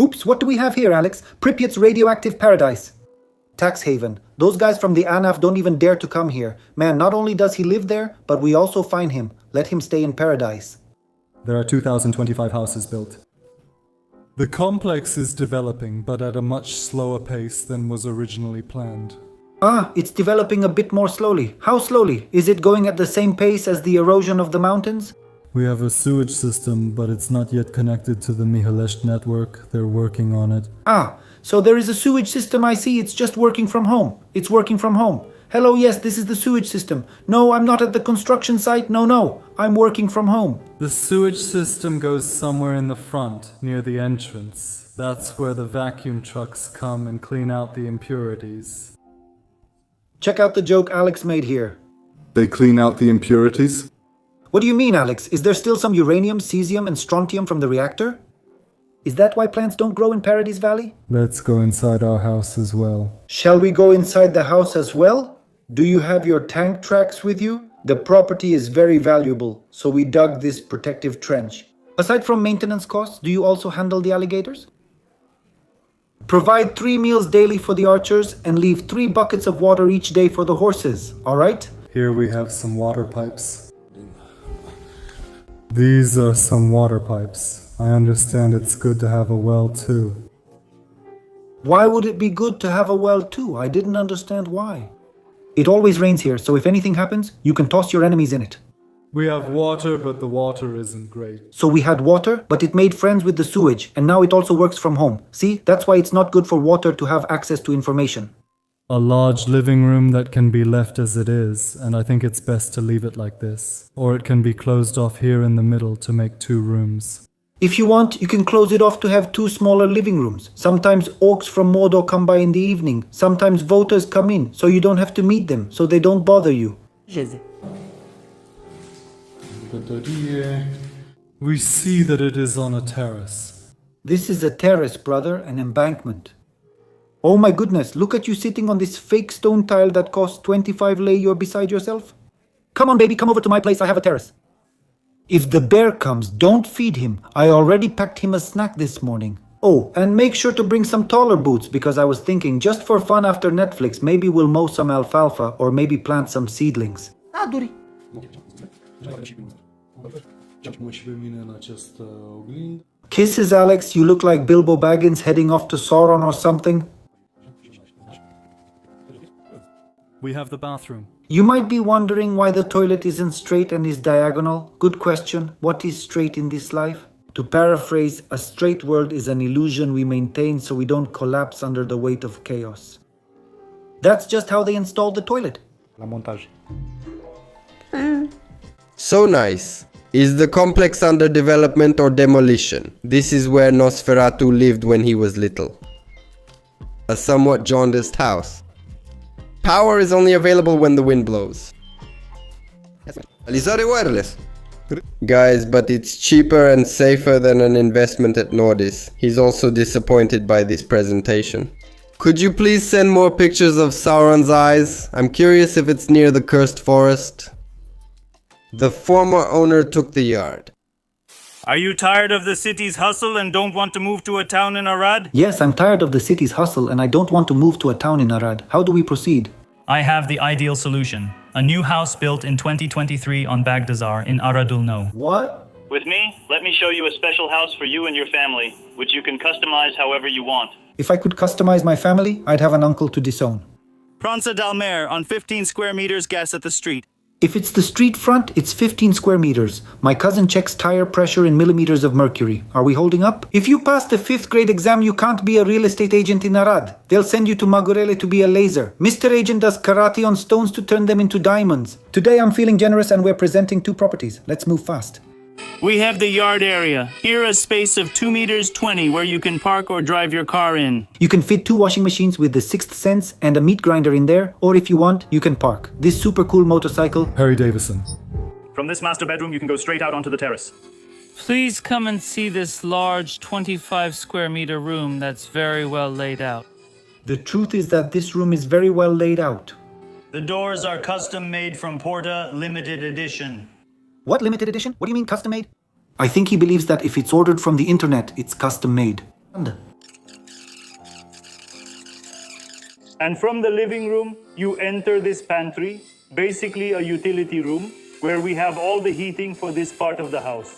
C: Oops, what do we have here, Alex? Pripyat's radioactive paradise. Tax haven. Those guys from the ANAF don't even dare to come here. Man, not only does he live there, but we also fine him. Let him stay in paradise.
G: There are 2,025 houses built. The complex is developing, but at a much slower pace than was originally planned.
C: Ah, it's developing a bit more slowly. How slowly? Is it going at the same pace as the erosion of the mountains?
G: We have a sewage system, but it's not yet connected to the Mihailește network. They're working on it.
C: Ah, so there is a sewage system, I see. It's just working from home. It's working from home. Hello, yes, this is the sewage system. No, I'm not at the construction site. No, I'm working from home.
G: The sewage system goes somewhere in the front, near the entrance. That's where the vacuum trucks come and clean out the impurities.
C: Check out the joke Alex made here.
G: They clean out the impurities?
C: What do you mean, Alex? Is there still some uranium, cesium, and strontium from the reactor? Is that why plants don't grow in Paradise Valley?
G: Let's go inside our house as well.
C: Shall we go inside the house as well? Do you have your tank tracks with you? The property is very valuable, so we dug this protective trench. Aside from maintenance costs, do you also handle the alligators? Provide 3 meals daily for the archers and leave 3 buckets of water each day for the horses, alright?
G: Here we have some water pipes. These are some water pipes. I understand it's good to have a well too.
C: Why would it be good to have a well too? I didn't understand why. It always rains here, so if anything happens, you can toss your enemies in it.
G: We have water, but the water isn't great.
C: So we had water, but it made friends with the sewage, and now it also works from home. See, that's why it's not good for water to have access to information.
G: A large living room that can be left as it is, and I think it's best to leave it like this. Or it can be closed off here in the middle to make 2 rooms.
C: If you want, you can close it off to have 2 smaller living rooms. Sometimes orcs from Mordor come by in the evening. Sometimes voters come in, so you don't have to meet them, so they don't bother you.
G: We see that it is on a terrace.
C: This is a terrace, brother, an embankment. Oh my goodness, look at you sitting on this fake stone tile that costs 25 lei. You're beside yourself. Come on, baby, come over to my place. I have a terrace. If the bear comes, don't feed him. I already packed him a snack this morning. Oh, and make sure to bring some taller boots, because I was thinking, just for fun after Netflix, maybe we'll mow some alfalfa or maybe plant some seedlings. Kisses, Alex. You look like Bilbo Baggins heading off to Sauron or something.
G: We have the bathroom.
C: You might be wondering why the toilet isn't straight and is diagonal. Good question. What is straight in this life? To paraphrase, a straight world is an illusion we maintain so we don't collapse under the weight of chaos. That's just how they installed the toilet.
A: So nice. Is the complex under development or demolition? This is where Nosferatu lived when he was little. A somewhat jaundiced house. Power is only available when the wind blows. Alizare wireless. Guys, but it's cheaper and safer than an investment at Nordis. He's also disappointed by this presentation. Could you please send more pictures of Sauron's eyes? I'm curious if it's near the cursed forest. The former owner took the yard.
F: Are you tired of the city's hustle and don't want to move to a town in Arad?
C: Yes, I'm tired of the city's hustle and I don't want to move to a town in Arad. How do we proceed?
B: I have the ideal solution. A new house built in 2023 on Bagdazar in Aradul No.
C: What?
F: With me, let me show you a special house for you and your family, which you can customize however you want.
C: If I could customize my family, I'd have an uncle to disown.
F: Pranza Dalmer on 15 square meters gas at the street.
C: If it's the street front, it's 15 square meters. My cousin checks tire pressure in millimeters of mercury. Are we holding up? If you pass the 5th grade exam, you can't be a real estate agent in Arad. They'll send you to Magurele to be a laser. Mr. Agent does karate on stones to turn them into diamonds. Today I'm feeling generous and we're presenting 2 properties. Let's move fast.
F: We have the yard area. Here a space of 2 meters 20 where you can park or drive your car in.
C: You can fit 2 washing machines with the 6th sense and a meat grinder in there, or if you want, you can park this super cool motorcycle.
G: Harry Davison.
B: From this master bedroom, you can go straight out onto the terrace.
J: Please come and see this large 25 square meter room that's very well laid out.
C: The truth is that this room is very well laid out.
F: The doors are custom made from Porta limited edition.
C: What limited edition? What do you mean custom made? I think he believes that if it's ordered from the internet, it's custom made.
F: And from the living room, you enter this pantry, basically a utility room, where we have all the heating for this part of the house.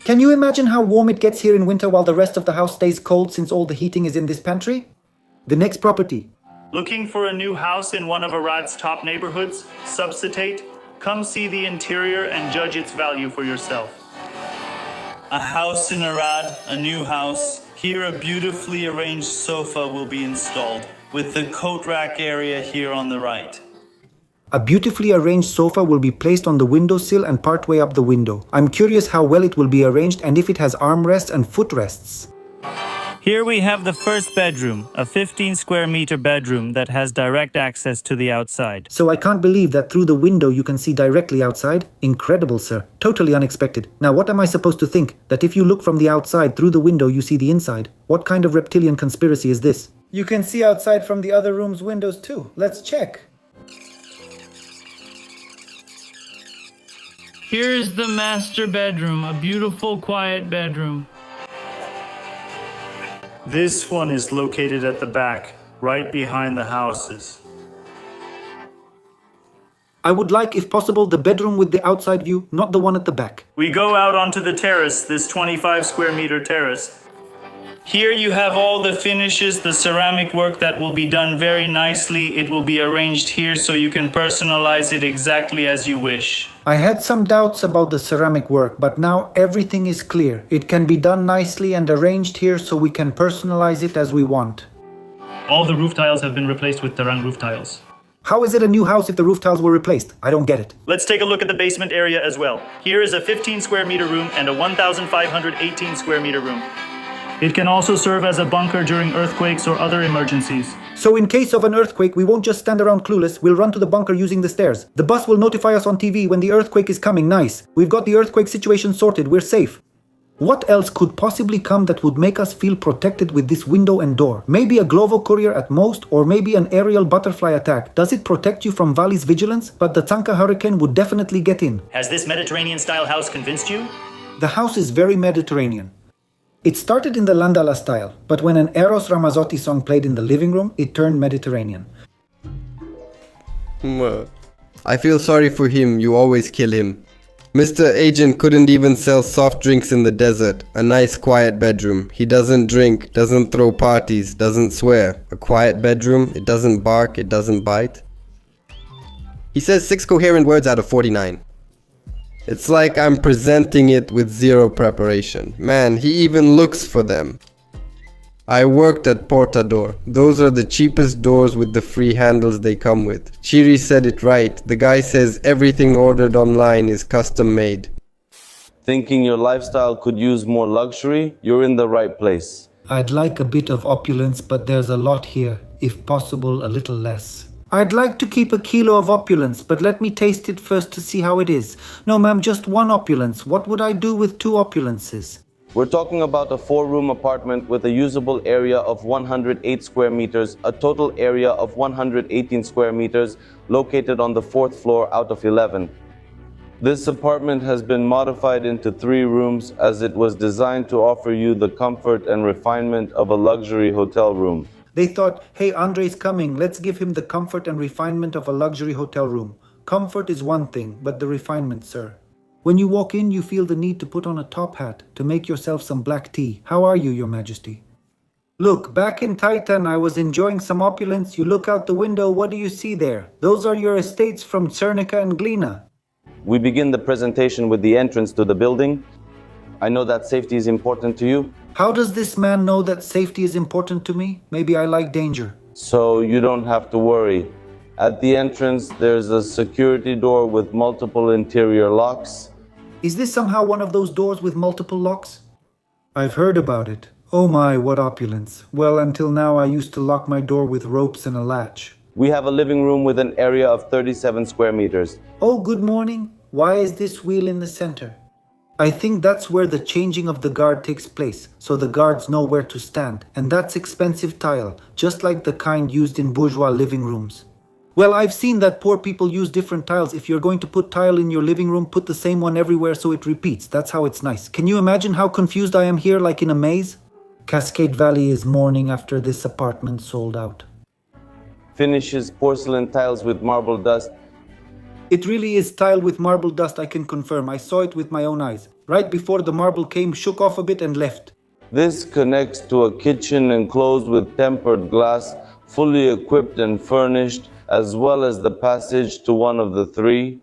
C: Can you imagine how warm it gets here in winter while the rest of the house stays cold since all the heating is in this pantry? The next property.
F: Looking for a new house in one of Arad's top neighborhoods? Subsitate? Come see the interior and judge its value for yourself. A house in Arad, a new house. Here a beautifully arranged sofa will be installed, with the coat rack area here on the right.
C: A beautifully arranged sofa will be placed on the windowsill and partway up the window. I'm curious how well it will be arranged and if it has armrests and footrests.
F: Here we have the first bedroom, a 15 square meter bedroom that has direct access to the outside.
C: So I can't believe that through the window you can see directly outside. Incredible, sir. Totally unexpected. Now what am I supposed to think? That if you look from the outside through the window you see the inside? What kind of reptilian conspiracy is this? You can see outside from the other room's windows too. Let's check.
J: Here's the master bedroom, a beautiful, quiet bedroom.
F: This one is located at the back, right behind the houses.
C: I would like, if possible, the bedroom with the outside view, not the one at the back.
F: We go out onto the terrace, this 25 square meter terrace. Here you have all the finishes, the ceramic work that will be done very nicely. It will be arranged here so you can personalize it exactly as you wish.
C: I had some doubts about the ceramic work, but now everything is clear. It can be done nicely and arranged here so we can personalize it as we want.
B: All the roof tiles have been replaced with Terang roof tiles.
C: How is it a new house if the roof tiles were replaced? I don't get it.
B: Let's take a look at the basement area as well. Here is a 15 square meter room and a 1,518 square meter room. It can also serve as a bunker during earthquakes or other emergencies.
C: So in case of an earthquake, we won't just stand around clueless, we'll run to the bunker using the stairs. The bus will notify us on TV when the earthquake is coming. Nice. We've got the earthquake situation sorted, we're safe. What else could possibly come that would make us feel protected with this window and door? Maybe a Glovo courier at most, or maybe an aerial butterfly attack. Does it protect you from Valley's vigilance? But the Tanka hurricane would definitely get in.
B: Has this Mediterranean-style house convinced you?
C: The house is very Mediterranean. It started in the Landala style, but when an Eros Ramazzotti song played in the living room, it turned Mediterranean.
A: I feel sorry for him, you always kill him. Mr. Agent couldn't even sell soft drinks in the desert. A nice quiet bedroom. He doesn't drink, doesn't throw parties, doesn't swear. A quiet bedroom, it doesn't bark, it doesn't bite. He says 6 coherent words out of 49. It's like I'm presenting it with zero preparation. Man, he even looks for them. I worked at Portador. Those are the cheapest doors with the free handles they come with. Chiri said it right. The guy says everything ordered online is custom made.
K: Thinking your lifestyle could use more luxury? You're in the right place.
C: I'd like a bit of opulence, but there's a lot here. If possible, a little less. I'd like to keep a kilo of opulence, but let me taste it first to see how it is. No, ma'am, just one opulence. What would I do with 2 opulences?
K: We're talking about a 4-room apartment with a usable area of 108 square meters, a total area of 118 square meters, located on the 4th floor out of 11. This apartment has been modified into 3 rooms as it was designed to offer you the comfort and refinement of a luxury hotel room.
C: They thought, hey, Andre's coming, let's give him the comfort and refinement of a luxury hotel room. Comfort is one thing, but the refinement, sir. When you walk in, you feel the need to put on a top hat, to make yourself some black tea. How are you, Your Majesty? Look, back in Titan, I was enjoying some opulence. You look out the window, what do you see there? Those are your estates from Cernica and Glina.
K: We begin the presentation with the entrance to the building. I know that safety is important to you.
C: How does this man know that safety is important to me? Maybe I like danger.
K: So you don't have to worry. At the entrance, there's a security door with multiple interior locks.
C: Is this somehow one of those doors with multiple locks? I've heard about it. Oh my, what opulence. Well, until now I used to lock my door with ropes and a latch.
K: We have a living room with an area of 37 square meters.
C: Oh, good morning. Why is this wheel in the center? I think that's where the changing of the guard takes place, so the guards know where to stand. And that's expensive tile, just like the kind used in bourgeois living rooms. Well, I've seen that poor people use different tiles. If you're going to put tile in your living room, put the same one everywhere so it repeats. That's how it's nice. Can you imagine how confused I am here, like in a maze? Cascade Valley is mourning after this apartment sold out.
K: Finishes porcelain tiles with marble dust.
C: It really is tile with marble dust, I can confirm. I saw it with my own eyes. Right before the marble came, shook off a bit and left.
K: This connects to a kitchen enclosed with tempered glass, fully equipped and furnished, as well as the passage to one of the 3.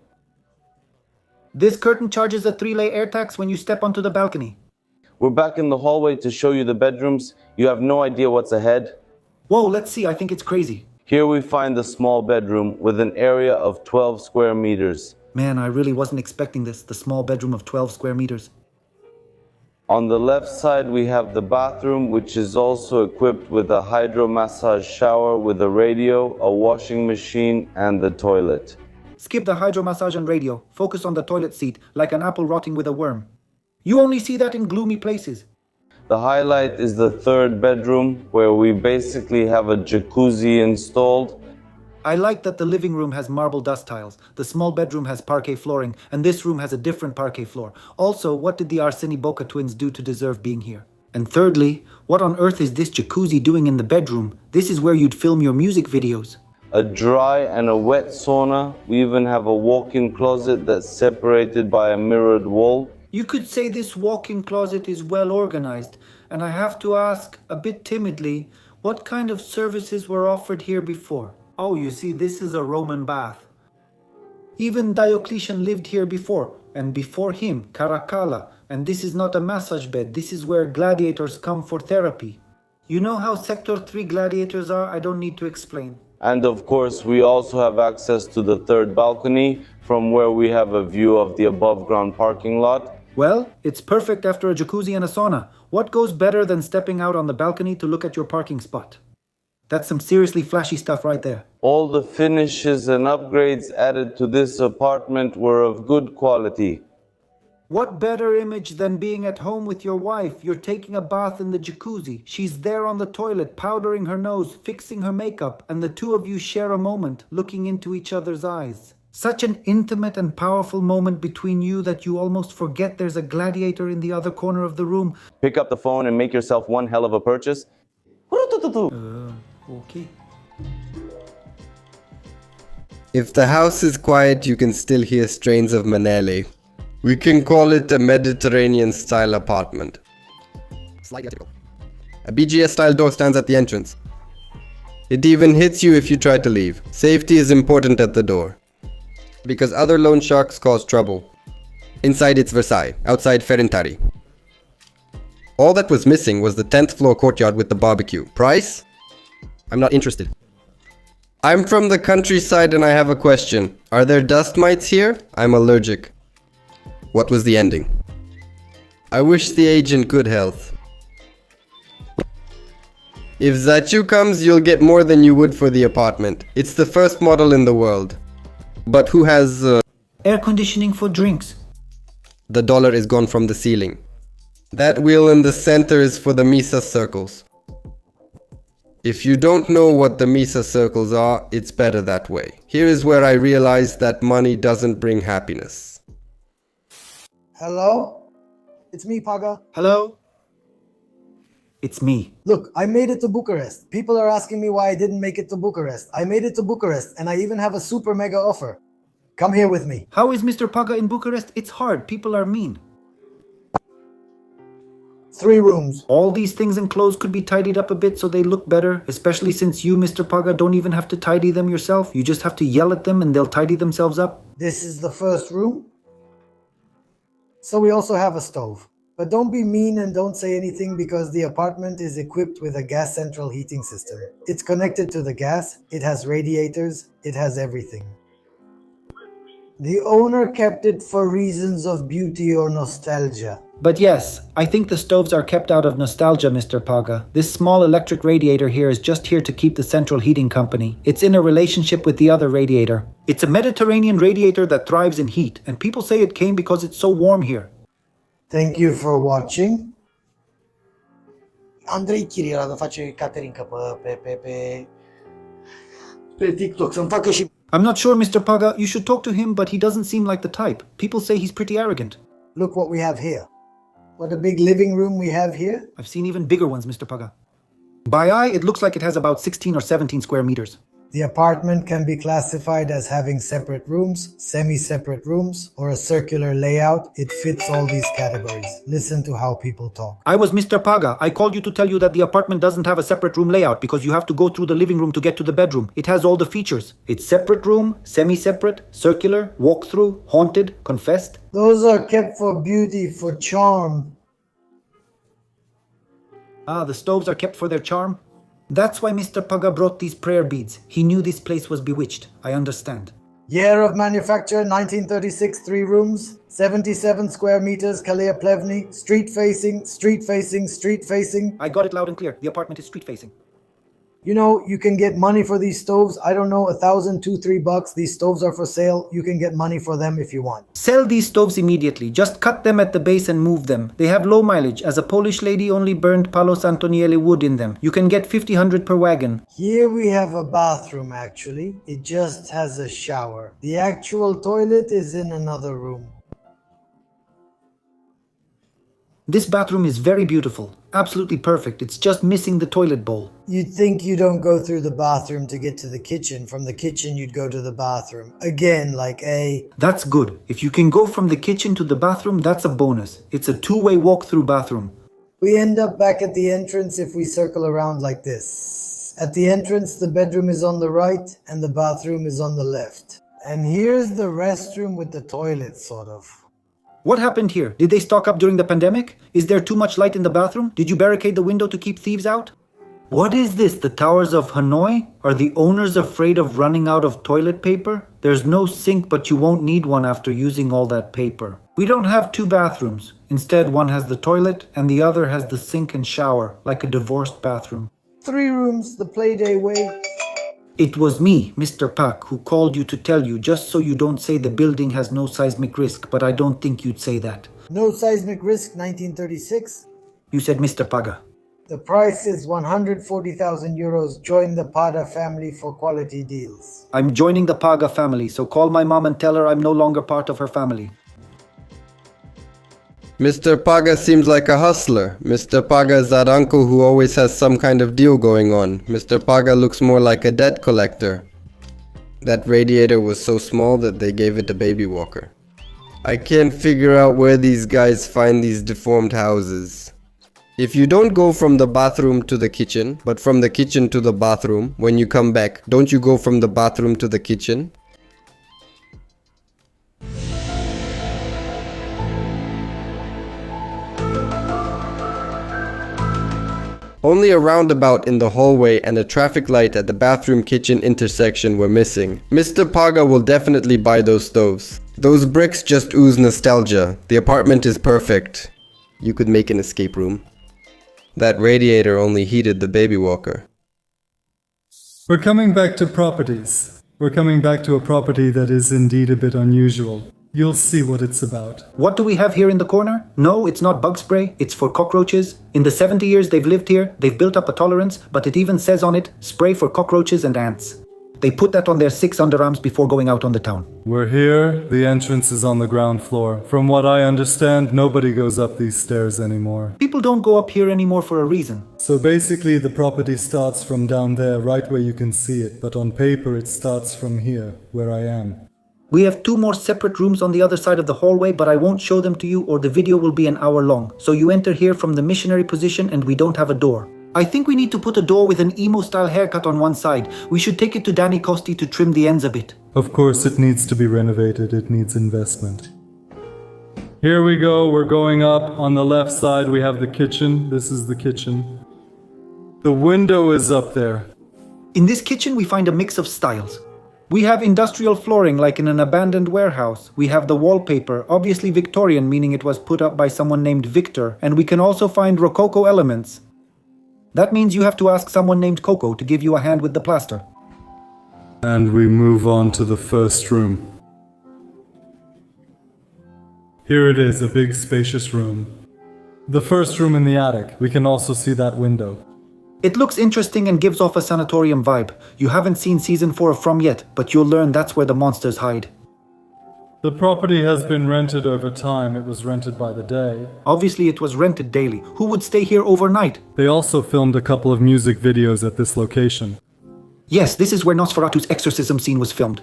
C: This curtain charges a 3-lay air tax when you step onto the balcony.
K: We're back in the hallway to show you the bedrooms. You have no idea what's ahead.
C: Whoa, let's see, I think it's crazy.
K: Here we find the small bedroom with an area of 12 square meters.
C: Man, I really wasn't expecting this, the small bedroom of 12 square meters.
K: On the left side, we have the bathroom, which is also equipped with a hydro massage shower with a radio, a washing machine, and the toilet.
C: Skip the hydro massage and radio. Focus on the toilet seat, like an apple rotting with a worm. You only see that in gloomy places.
K: The highlight is the 3rd bedroom, where we basically have a jacuzzi installed.
C: I like that the living room has marble dust tiles, the small bedroom has parquet flooring, and this room has a different parquet floor. Also, what did the Arseni Boca twins do to deserve being here? And thirdly, what on earth is this jacuzzi doing in the bedroom? This is where you'd film your music videos.
K: A dry and a wet sauna. We even have a walk-in closet that's separated by a mirrored wall.
C: You could say this walk-in closet is well organized, and I have to ask, a bit timidly, what kind of services were offered here before? Oh, you see, this is a Roman bath. Even Diocletian lived here before, and before him, Caracalla. And this is not a massage bed, this is where gladiators come for therapy. You know how Sector 3 gladiators are? I don't need to explain.
K: And of course, we also have access to the 3rd balcony, from where we have a view of the above-ground parking lot.
C: Well, it's perfect after a jacuzzi and a sauna. What goes better than stepping out on the balcony to look at your parking spot? That's some seriously flashy stuff right there.
K: All the finishes and upgrades added to this apartment were of good quality.
C: What better image than being at home with your wife? You're taking a bath in the jacuzzi. She's there on the toilet, powdering her nose, fixing her makeup, and the two of you share a moment, looking into each other's eyes. Such an intimate and powerful moment between you that you almost forget there's a gladiator in the other corner of the room.
K: Pick up the phone and make yourself one hell of a purchase.
C: Okay.
A: If the house is quiet, you can still hear strains of Manele. We can call it a Mediterranean-style apartment. Slightly atypical. A BGS-style door stands at the entrance. It even hits you if you try to leave. Safety is important at the door, because other loan sharks cause trouble. Inside it's Versailles, outside Ferentari. All that was missing was the 10th floor courtyard with the barbecue. Price? I'm not interested. I'm from the countryside and I have a question. Are there dust mites here? I'm allergic. What was the ending? I wish the agent good health. If Zachu comes, you'll get more than you would for the apartment. It's the first model in the world. But who has
C: air conditioning for drinks?
A: The dollar is gone from the ceiling. That wheel in the center is for the Mises circles. If you don't know what the Mises circles are, it's better that way. Here is where I realized that money doesn't bring happiness.
L: Hello? It's me, Paga.
C: Hello? It's me.
L: Look, I made it to Bucharest. People are asking me why I didn't make it to Bucharest. I made it to Bucharest, and I even have a super mega offer. Come here with me.
C: How is Mr. Paga in Bucharest? It's hard. People are mean.
L: 3 rooms.
C: All these things and clothes could be tidied up a bit so they look better, especially since you, Mr. Paga, don't even have to tidy them yourself. You just have to yell at them and they'll tidy themselves up.
L: This is the first room. So we also have a stove. But don't be mean and don't say anything because the apartment is equipped with a gas central heating system. It's connected to the gas, it has radiators, it has everything. The owner kept it for reasons of beauty or nostalgia.
C: But yes, I think the stoves are kept out of nostalgia, Mr. Paga. This small electric radiator here is just here to keep the central heating company. It's in a relationship with the other radiator. It's a Mediterranean radiator that thrives in heat, and people say it came because it's so warm here.
L: Thank you for watching. Andrei Chirila da face Caterinca pe TikTok să-mi facă și...
C: I'm not sure, Mr. Paga. You should talk to him, but he doesn't seem like the type. People say he's pretty arrogant.
L: Look what we have here. What a big living room we have here.
C: I've seen even bigger ones, Mr. Paga. By eye, it looks like it has about 16 or 17 square meters.
L: The apartment can be classified as having separate rooms, semi-separate rooms, or a circular layout. It fits all these categories. Listen to how people talk.
C: I was Mr. Paga. I called you to tell you that the apartment doesn't have a separate room layout because you have to go through the living room to get to the bedroom. It has all the features. It's separate room, semi-separate, circular, walk-through, haunted, confessed.
L: Those are kept for beauty, for charm.
C: Ah, the stoves are kept for their charm? That's why Mr. Paga brought these prayer beads. He knew this place was bewitched. I understand.
L: Year of manufacture, 1936, 3 rooms, 77 square meters, Kalea Plevny, street facing, street facing, street facing.
C: I got it loud and clear. The apartment is street facing.
L: You know, you can get money for these stoves. I don't know, $1,000, $2, $3. These stoves are for sale. You can get money for them if you want.
C: Sell these stoves immediately. Just cut them at the base and move them. They have low mileage, as a Polish lady only burned Palos Antonieli wood in them. You can get 50-100 per wagon.
L: Here we have a bathroom, actually. It just has a shower. The actual toilet is in another room.
C: This bathroom is very beautiful. Absolutely perfect. It's just missing the toilet bowl.
L: You'd think you don't go through the bathroom to get to the kitchen. From the kitchen, you'd go to the bathroom. Again, like a...
C: That's good. If you can go from the kitchen to the bathroom, that's a bonus. It's a two-way walk-through bathroom.
L: We end up back at the entrance if we circle around like this. At the entrance, the bedroom is on the right and the bathroom is on the left. And here's the restroom with the toilet, sort of.
C: What happened here? Did they stock up during the pandemic? Is there too much light in the bathroom? Did you barricade the window to keep thieves out? What is this, the towers of Hanoi? Are the owners afraid of running out of toilet paper? There's no sink, but you won't need one after using all that paper. We don't have 2 bathrooms. Instead, one has the toilet and the other has the sink and shower, like a divorced bathroom.
L: 3 rooms, the Playday way.
C: It was me, Mr. Pak, who called you to tell you just so you don't say the building has no seismic risk, but I don't think you'd say that.
L: No seismic risk, 1936.
C: You said Mr. Paga.
L: The price is 140,000 euros. Join the Pada family for quality deals.
C: I'm joining the Paga family, so call my mom and tell her I'm no longer part of her family.
A: Mr. Paga seems like a hustler. Mr. Paga is that uncle who always has some kind of deal going on. Mr. Paga looks more like a debt collector. That radiator was so small that they gave it a baby walker. I can't figure out where these guys find these deformed houses. If you don't go from the bathroom to the kitchen, but from the kitchen to the bathroom, when you come back, don't you go from the bathroom to the kitchen? Only a roundabout in the hallway and a traffic light at the bathroom-kitchen intersection were missing. Mr. Paga will definitely buy those stoves. Those bricks just ooze nostalgia. The apartment is perfect. You could make an escape room. That radiator only heated the baby walker.
G: We're coming back to properties. We're coming back to a property that is indeed a bit unusual. You'll see what it's about.
C: What do we have here in the corner? No, it's not bug spray, it's for cockroaches. In the 70 years they've lived here, they've built up a tolerance, but it even says on it, spray for cockroaches and ants. They put that on their 6 underarms before going out on the town.
G: We're here. The entrance is on the ground floor. From what I understand, nobody goes up these stairs anymore.
C: People don't go up here anymore for a reason.
G: So basically the property starts from down there, right where you can see it, but on paper it starts from here, where I am.
C: We have 2 more separate rooms on the other side of the hallway, but I won't show them to you or the video will be an hour long. So you enter here from the missionary position and we don't have a door. I think we need to put a door with an emo-style haircut on one side. We should take it to Danny Costi to trim the ends a bit.
G: Of course it needs to be renovated, it needs investment. Here we go, we're going up. On the left side we have the kitchen. This is the kitchen. The window is up there.
C: In this kitchen we find a mix of styles. We have industrial flooring like in an abandoned warehouse. We have the wallpaper, obviously Victorian, meaning it was put up by someone named Victor. And we can also find Rococo elements. That means you have to ask someone named Coco to give you a hand with the plaster.
G: And we move on to the first room. Here it is, a big spacious room. The first room in the attic. We can also see that window.
C: It looks interesting and gives off a sanatorium vibe. You haven't seen season 4 of From yet, but you'll learn that's where the monsters hide.
G: The property has been rented over time. It was rented by the day.
C: Obviously it was rented daily. Who would stay here overnight?
G: They also filmed a couple of music videos at this location.
C: Yes, this is where Nosferatu's exorcism scene was filmed.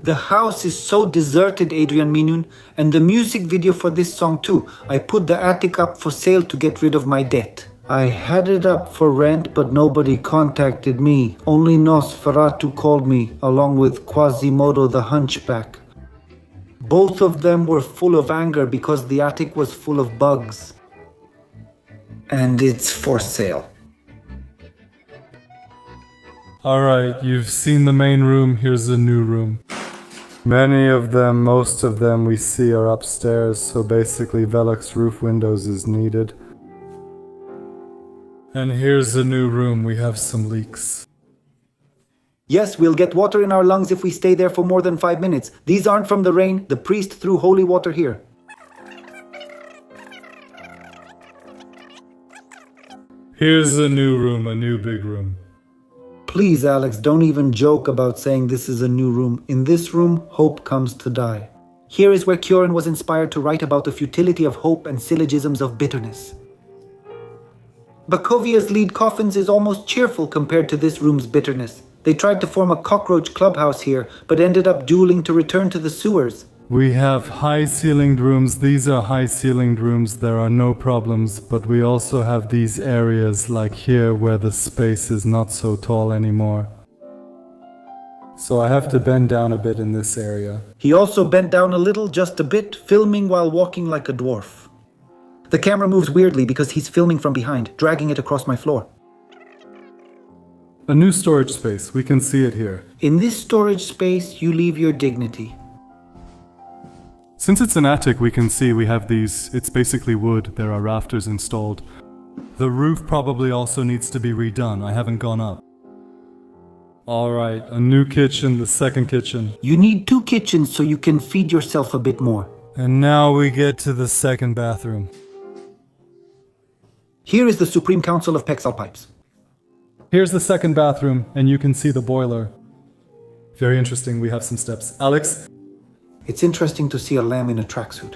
C: The house is so deserted, Adrian Minun, and the music video for this song too. I put the attic up for sale to get rid of my debt. I had it up for rent, but nobody contacted me. Only Nosferatu called me, along with Quasimodo the Hunchback. Both of them were full of anger because the attic was full of bugs. And it's for sale.
G: Alright, you've seen the main room, here's a new room. Many of them, most of them we see are upstairs, so basically Velux roof windows is needed. And here's a new room, we have some leaks.
C: Yes, we'll get water in our lungs if we stay there for more than 5 minutes. These aren't from the rain, the priest threw holy water here.
G: Here's a new room, a new big room.
C: Please, Alex, don't even joke about saying this is a new room. In this room, hope comes to die. Here is where Kieran was inspired to write about the futility of hope and syllogisms of bitterness. Bakovia's lead coffins is almost cheerful compared to this room's bitterness. They tried to form a cockroach clubhouse here, but ended up dueling to return to the sewers.
G: We have high-ceilinged rooms. These are high-ceilinged rooms. There are no problems, but we also have these areas like here where the space is not so tall anymore. So I have to bend down a bit in this area.
C: He also bent down a little, just a bit, filming while walking like a dwarf. The camera moves weirdly because he's filming from behind, dragging it across my floor.
G: A new storage space. We can see it here.
C: In this storage space, you leave your dignity.
G: Since it's an attic, we can see we have these. It's basically wood. There are rafters installed. The roof probably also needs to be redone. I haven't gone up. Alright, a new kitchen, the second kitchen.
C: You need 2 kitchens so you can feed yourself a bit more.
G: And now we get to the second bathroom.
C: Here is the Supreme Council of Pexal Pipes.
G: Here's the second bathroom, and you can see the boiler. Very interesting, we have some steps. Alex?
C: It's interesting to see a lamb in a tracksuit.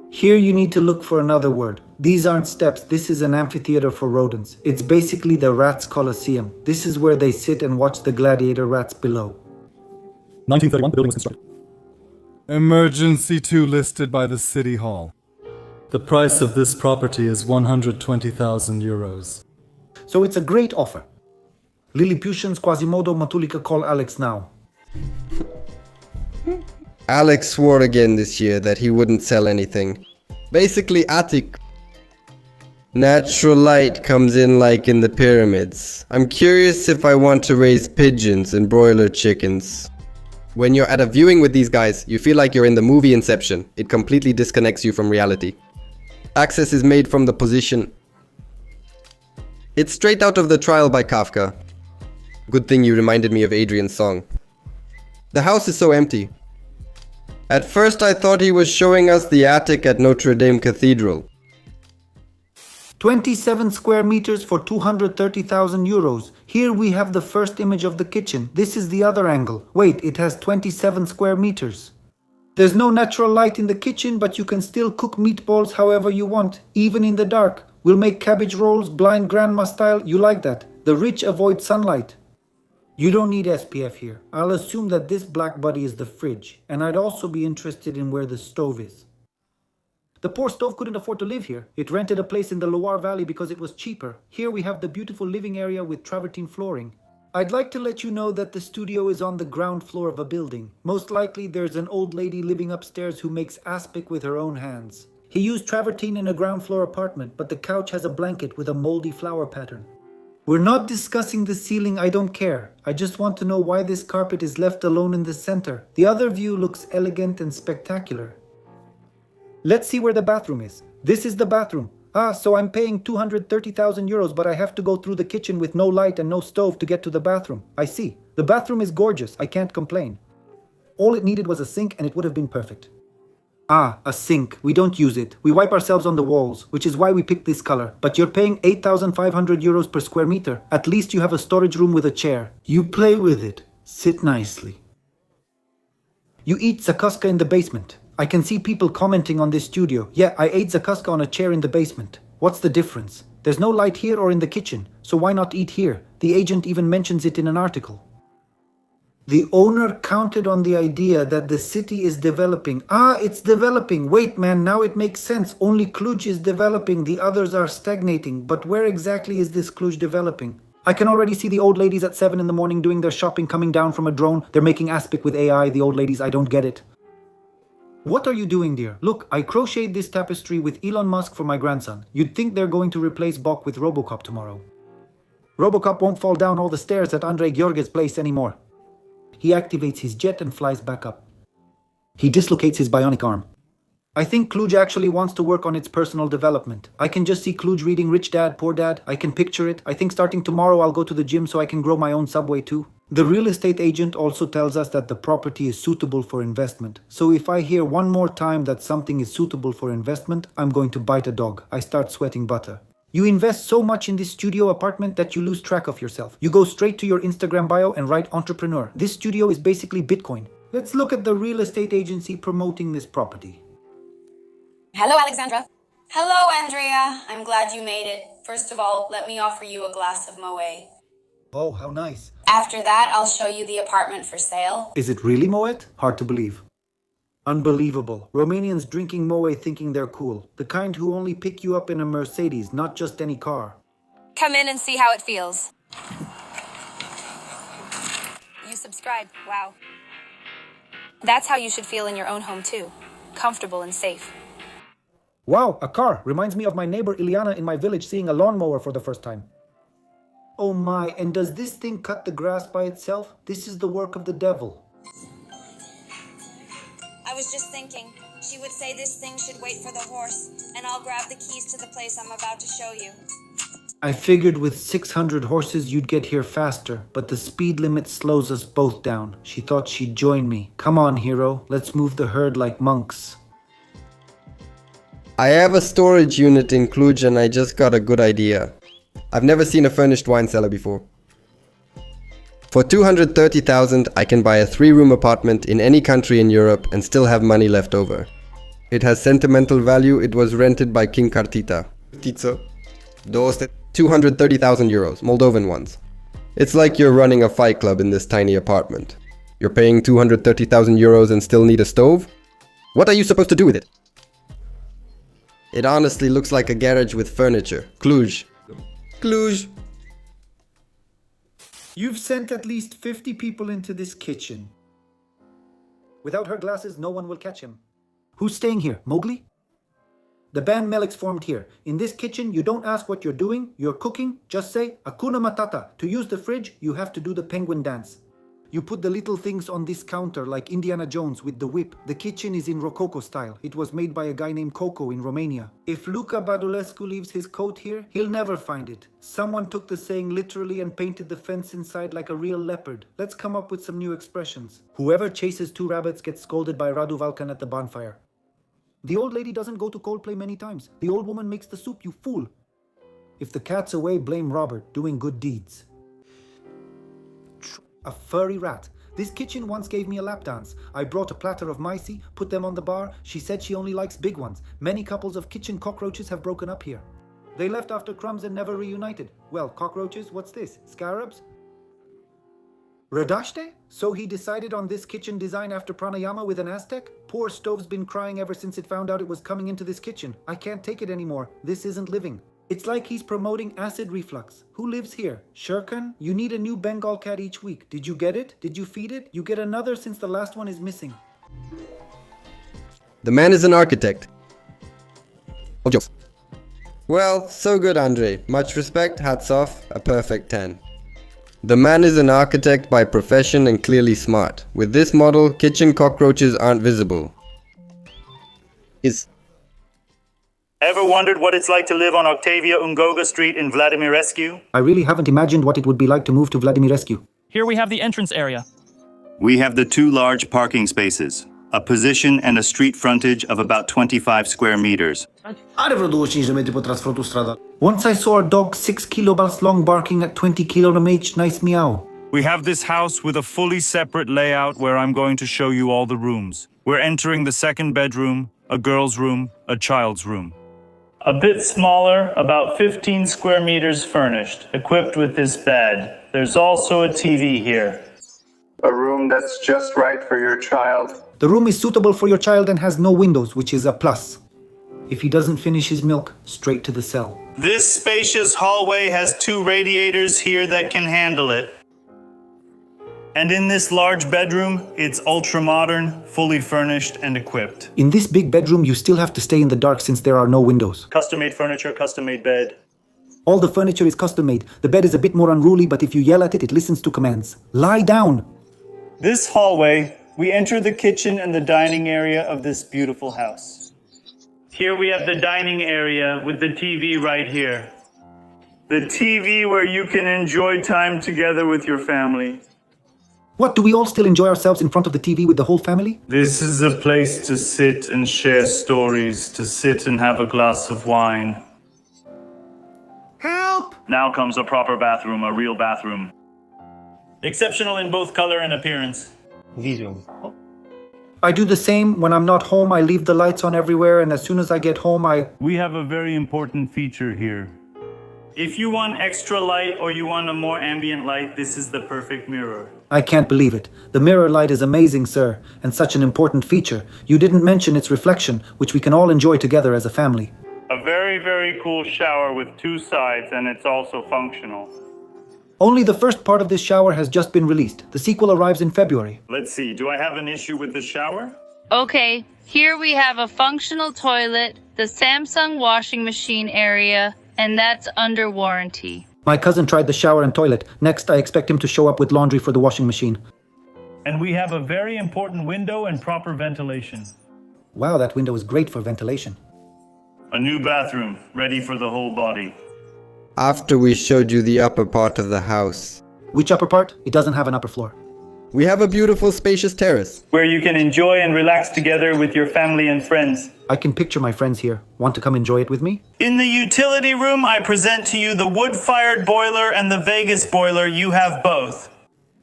C: Here you need to look for another word. These aren't steps, this is an amphitheater for rodents. It's basically the rats' coliseum. This is where they sit and watch the gladiator rats below.
G: 1931, the building was constructed. Emergency 2 listed by the City Hall. The price of this property is 120,000 euros.
C: So it's a great offer. Lilliputians, Quasimodo, Matulika, call Alex now.
A: Alex swore again this year that he wouldn't sell anything. Basically, attic. Natural light comes in like in the pyramids. I'm curious if I want to raise pigeons and broiler chickens. When you're at a viewing with these guys, you feel like you're in the movie Inception. It completely disconnects you from reality. Access is made from the position. It's straight out of The Trial by Kafka. Good thing you reminded me of Adrian's song. The house is so empty. At first I thought he was showing us the attic at Notre Dame Cathedral.
C: 27 square meters for 230,000 euros. Here we have the first image of the kitchen. This is the other angle. Wait, it has 27 square meters. There's no natural light in the kitchen, but you can still cook meatballs however you want, even in the dark. We'll make cabbage rolls, blind grandma style. You like that? The rich avoid sunlight. You don't need SPF here. I'll assume that this black body is the fridge, and I'd also be interested in where the stove is. The poor stove couldn't afford to live here. It rented a place in the Loire Valley because it was cheaper. Here we have the beautiful living area with travertine flooring. I'd like to let you know that the studio is on the ground floor of a building. Most likely there's an old lady living upstairs who makes aspic with her own hands. He used travertine in a ground floor apartment, but the couch has a blanket with a moldy flower pattern. We're not discussing the ceiling, I don't care. I just want to know why this carpet is left alone in the center. The other view looks elegant and spectacular. Let's see where the bathroom is. This is the bathroom. So I'm paying 230,000 euros, but I have to go through the kitchen with no light and no stove to get to the bathroom. I see. The bathroom is gorgeous. I can't complain. All it needed was a sink and it would have been perfect. A sink. We don't use it. We wipe ourselves on the walls, which is why we picked this color. But you're paying 8,500 euros per square meter. At least you have a storage room with a chair. You play with it. Sit nicely. You eat zakuzka in the basement. I can see people commenting on this studio. Yeah, I ate zakuzka on a chair in the basement. What's the difference? There's no light here or in the kitchen, so why not eat here? The agent even mentions it in an article. The owner counted on the idea that the city is developing. It's developing. Wait, man, now it makes sense. Only Cluj is developing, the others are stagnating. But where exactly is this Cluj developing? I can already see the old ladies at 7 in the morning doing their shopping coming down from a drone. They're making aspic with AI, the old ladies, I don't get it. What are you doing, dear? Look, I crocheted this tapestry with Elon Musk for my grandson. You'd think they're going to replace Bok with Robocop tomorrow. Robocop won't fall down all the stairs at Andrei Georgie's place anymore. He activates his jet and flies back up. He dislocates his bionic arm. I think Cluj actually wants to work on its personal development. I can just see Cluj reading Rich Dad, Poor Dad. I can picture it. I think starting tomorrow I'll go to the gym so I can grow my own Subway too. The real estate agent also tells us that the property is suitable for investment. So if I hear one more time that something is suitable for investment, I'm going to bite a dog. I start sweating butter. You invest so much in this studio apartment that you lose track of yourself. You go straight to your Instagram bio and write entrepreneur. This studio is basically Bitcoin. Let's look at the real estate agency promoting this property.
M: Hello, Alexandra. Hello, Andrea. I'm glad you made it. First of all, let me offer you a glass of Moet.
C: Oh, how nice.
M: After that, I'll show you the apartment for sale.
C: Is it really Moet? Hard to believe. Unbelievable. Romanians drinking Moet thinking they're cool. The kind who only pick you up in a Mercedes, not just any car.
M: Come in and see how it feels. You subscribed. Wow. That's how you should feel in your own home too. Comfortable and safe.
C: Wow, a car. Reminds me of my neighbor Ileana in my village seeing a lawnmower for the first time. Oh my, and does this thing cut the grass by itself? This is the work of the devil.
M: I was just thinking, she would say this thing should wait for the horse, and I'll grab the keys to the place I'm about to show you.
C: I figured with 600 horses you'd get here faster, but the speed limit slows us both down. She thought she'd join me. Come on, hero, let's move the herd like monks.
A: I have a storage unit in Cluj and I just got a good idea. I've never seen a furnished wine cellar before. For 230,000 I can buy a 3-room apartment in any country in Europe and still have money left over. It has sentimental value. It was rented by King Kartita. 230,000 euros, Moldovan ones. It's like you're running a fight club in this tiny apartment. You're paying 230,000 euros and still need a stove? What are you supposed to do with it? It honestly looks like a garage with furniture. Cluj. Cluj.
C: You've sent at least 50 people into this kitchen. Without her glasses, no one will catch him. Who's staying here? Mowgli? The band Melix formed here. In this kitchen, you don't ask what you're doing, you're cooking, just say Hakuna Matata. To use the fridge, you have to do the penguin dance. You put the little things on this counter like Indiana Jones with the whip. The kitchen is in Rococo style. It was made by a guy named Coco in Romania. If Luca Badulescu leaves his coat here, he'll never find it. Someone took the saying literally and painted the fence inside like a real leopard. Let's come up with some new expressions. Whoever chases two rabbits gets scolded by Radu Valkan at the bonfire. The old lady doesn't go to Coldplay many times. The old woman makes the soup, you fool. If the cat's away, blame Robert, doing good deeds. A furry rat. This kitchen once gave me a lap dance. I brought a platter of mysi, put them on the bar. She said she only likes big ones. Many couples of kitchen cockroaches have broken up here. They left after crumbs and never reunited. Well, cockroaches, what's this? Scarabs? Radashte? So he decided on this kitchen design after pranayama with an Aztec? Poor stove's been crying ever since it found out it was coming into this kitchen. I can't take it anymore. This isn't living. It's like he's promoting acid reflux. Who lives here? Shurkan? You need a new Bengal cat each week. Did you get it? Did you feed it? You get another since the last one is missing.
A: The man is an architect. Well, so good, Andre. Much respect, hats off, a perfect 10. The man is an architect by profession and clearly smart. With this model, kitchen cockroaches aren't visible.
B: Ever wondered what it's like to live on Octavia Ungoga Street in Vladimirescu?
C: I really haven't imagined what it would be like to move to Vladimirescu.
N: Here we have the entrance area.
B: We have the two large parking spaces, a position and a street frontage of about 25 square meters.
C: Once I saw a dog 6 kilobals long barking at 20 km/h. Nice meow.
B: We have this house with a fully separate layout where I'm going to show you all the rooms. We're entering the second bedroom, a girl's room, a child's room. A bit smaller, about 15 square meters furnished, equipped with this bed. There's also a TV here.
D: A room that's just right for your child.
C: The room is suitable for your child and has no windows, which is a plus. If he doesn't finish his milk, straight to the cell.
B: This spacious hallway has two radiators here that can handle it. And in this large bedroom, it's ultra-modern, fully furnished and equipped.
C: In this big bedroom, you still have to stay in the dark since there are no windows.
B: Custom-made furniture, custom-made bed.
C: All the furniture is custom-made. The bed is a bit more unruly, but if you yell at it, it listens to commands. Lie down!
B: This hallway, we enter the kitchen and the dining area of this beautiful house. Here we have the dining area with the TV right here. The TV where you can enjoy time together with your family.
C: What, do we all still enjoy ourselves in front of the TV with the whole family?
B: This is a place to sit and share stories, to sit and have a glass of wine.
C: Help!
B: Now comes a proper bathroom, a real bathroom. Exceptional in both color and appearance.
C: I do the same. When I'm not home, I leave the lights on everywhere, and as soon as I get home,
B: We have a very important feature here. If you want extra light or you want a more ambient light, this is the perfect mirror.
C: I can't believe it. The mirror light is amazing, sir, and such an important feature. You didn't mention its reflection, which we can all enjoy together as a family.
B: A very, very cool shower with two sides, and it's also functional.
C: Only the first part of this shower has just been released. The sequel arrives in February.
B: Let's see, do I have an issue with the shower?
J: Okay, here we have a functional toilet, the Samsung washing machine area, and that's under warranty.
C: My cousin tried the shower and toilet. Next, I expect him to show up with laundry for the washing machine.
B: And we have a very important window and proper ventilation.
C: Wow, that window is great for ventilation.
B: A new bathroom, ready for the whole body.
A: After we showed you the upper part of the house.
C: Which upper part? It doesn't have an upper floor.
A: We have a beautiful spacious terrace.
B: Where you can enjoy and relax together with your family and friends.
C: I can picture my friends here. Want to come enjoy it with me?
B: In the utility room, I present to you the wood-fired boiler and the Vegas boiler. You have both.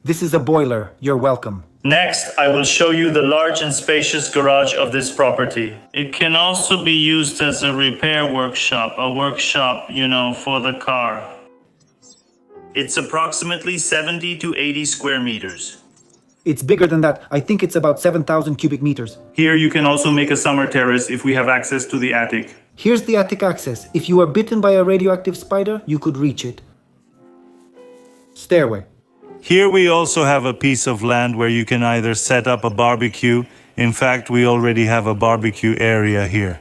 C: This is a boiler. You're welcome.
B: Next, I will show you the large and spacious garage of this property. It can also be used as a repair workshop, for the car. It's approximately 70 to 80 square meters.
C: It's bigger than that. I think it's about 7,000 cubic meters.
B: Here you can also make a summer terrace if we have access to the attic.
C: Here's the attic access. If you are bitten by a radioactive spider, you could reach it. Stairway.
B: Here we also have a piece of land where you can either set up a barbecue. In fact, we already have a barbecue area here.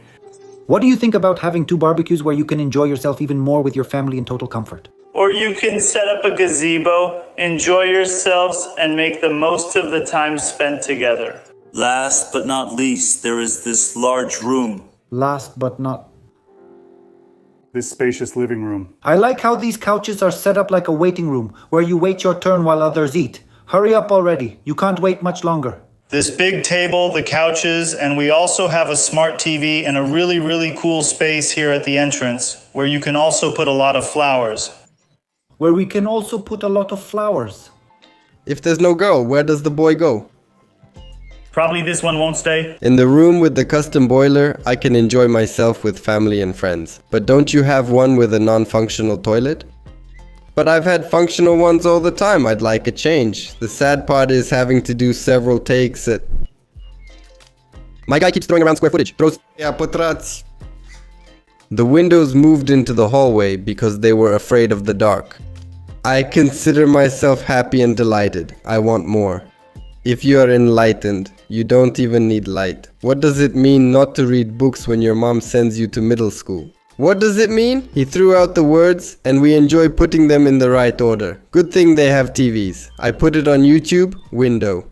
C: What do you think about having two barbecues where you can enjoy yourself even more with your family in total comfort?
F: Or you can set up a gazebo, enjoy yourselves, and make the most of the time spent together.
B: Last but not least, there is this large room.
C: Last but not.
N: This spacious living room.
C: I like how these couches are set up like a waiting room, where you wait your turn while others eat. Hurry up already, you can't wait much longer.
F: This big table, the couches, and we also have a smart TV and a really cool space here at the entrance, where you can also put a lot of flowers.
C: Where we can also put a lot of flowers.
A: If there's no girl, where does the boy go?
F: Probably this one won't stay.
A: In the room with the custom boiler, I can enjoy myself with family and friends. But don't you have one with a non-functional toilet? But I've had functional ones all the time, I'd like a change. The sad part is having to do several takes at... My guy keeps throwing around square footage. Throws... The windows moved into the hallway because they were afraid of the dark. I consider myself happy and delighted. I want more. If you are enlightened, you don't even need light. What does it mean not to read books when your mom sends you to middle school? What does it mean? He threw out the words and we enjoy putting them in the right order. Good thing they have TVs. I put it on YouTube, window.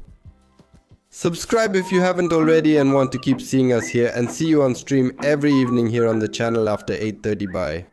A: Subscribe if you haven't already and want to keep seeing us here, and see you on stream every evening here on the channel after 8:30. Bye.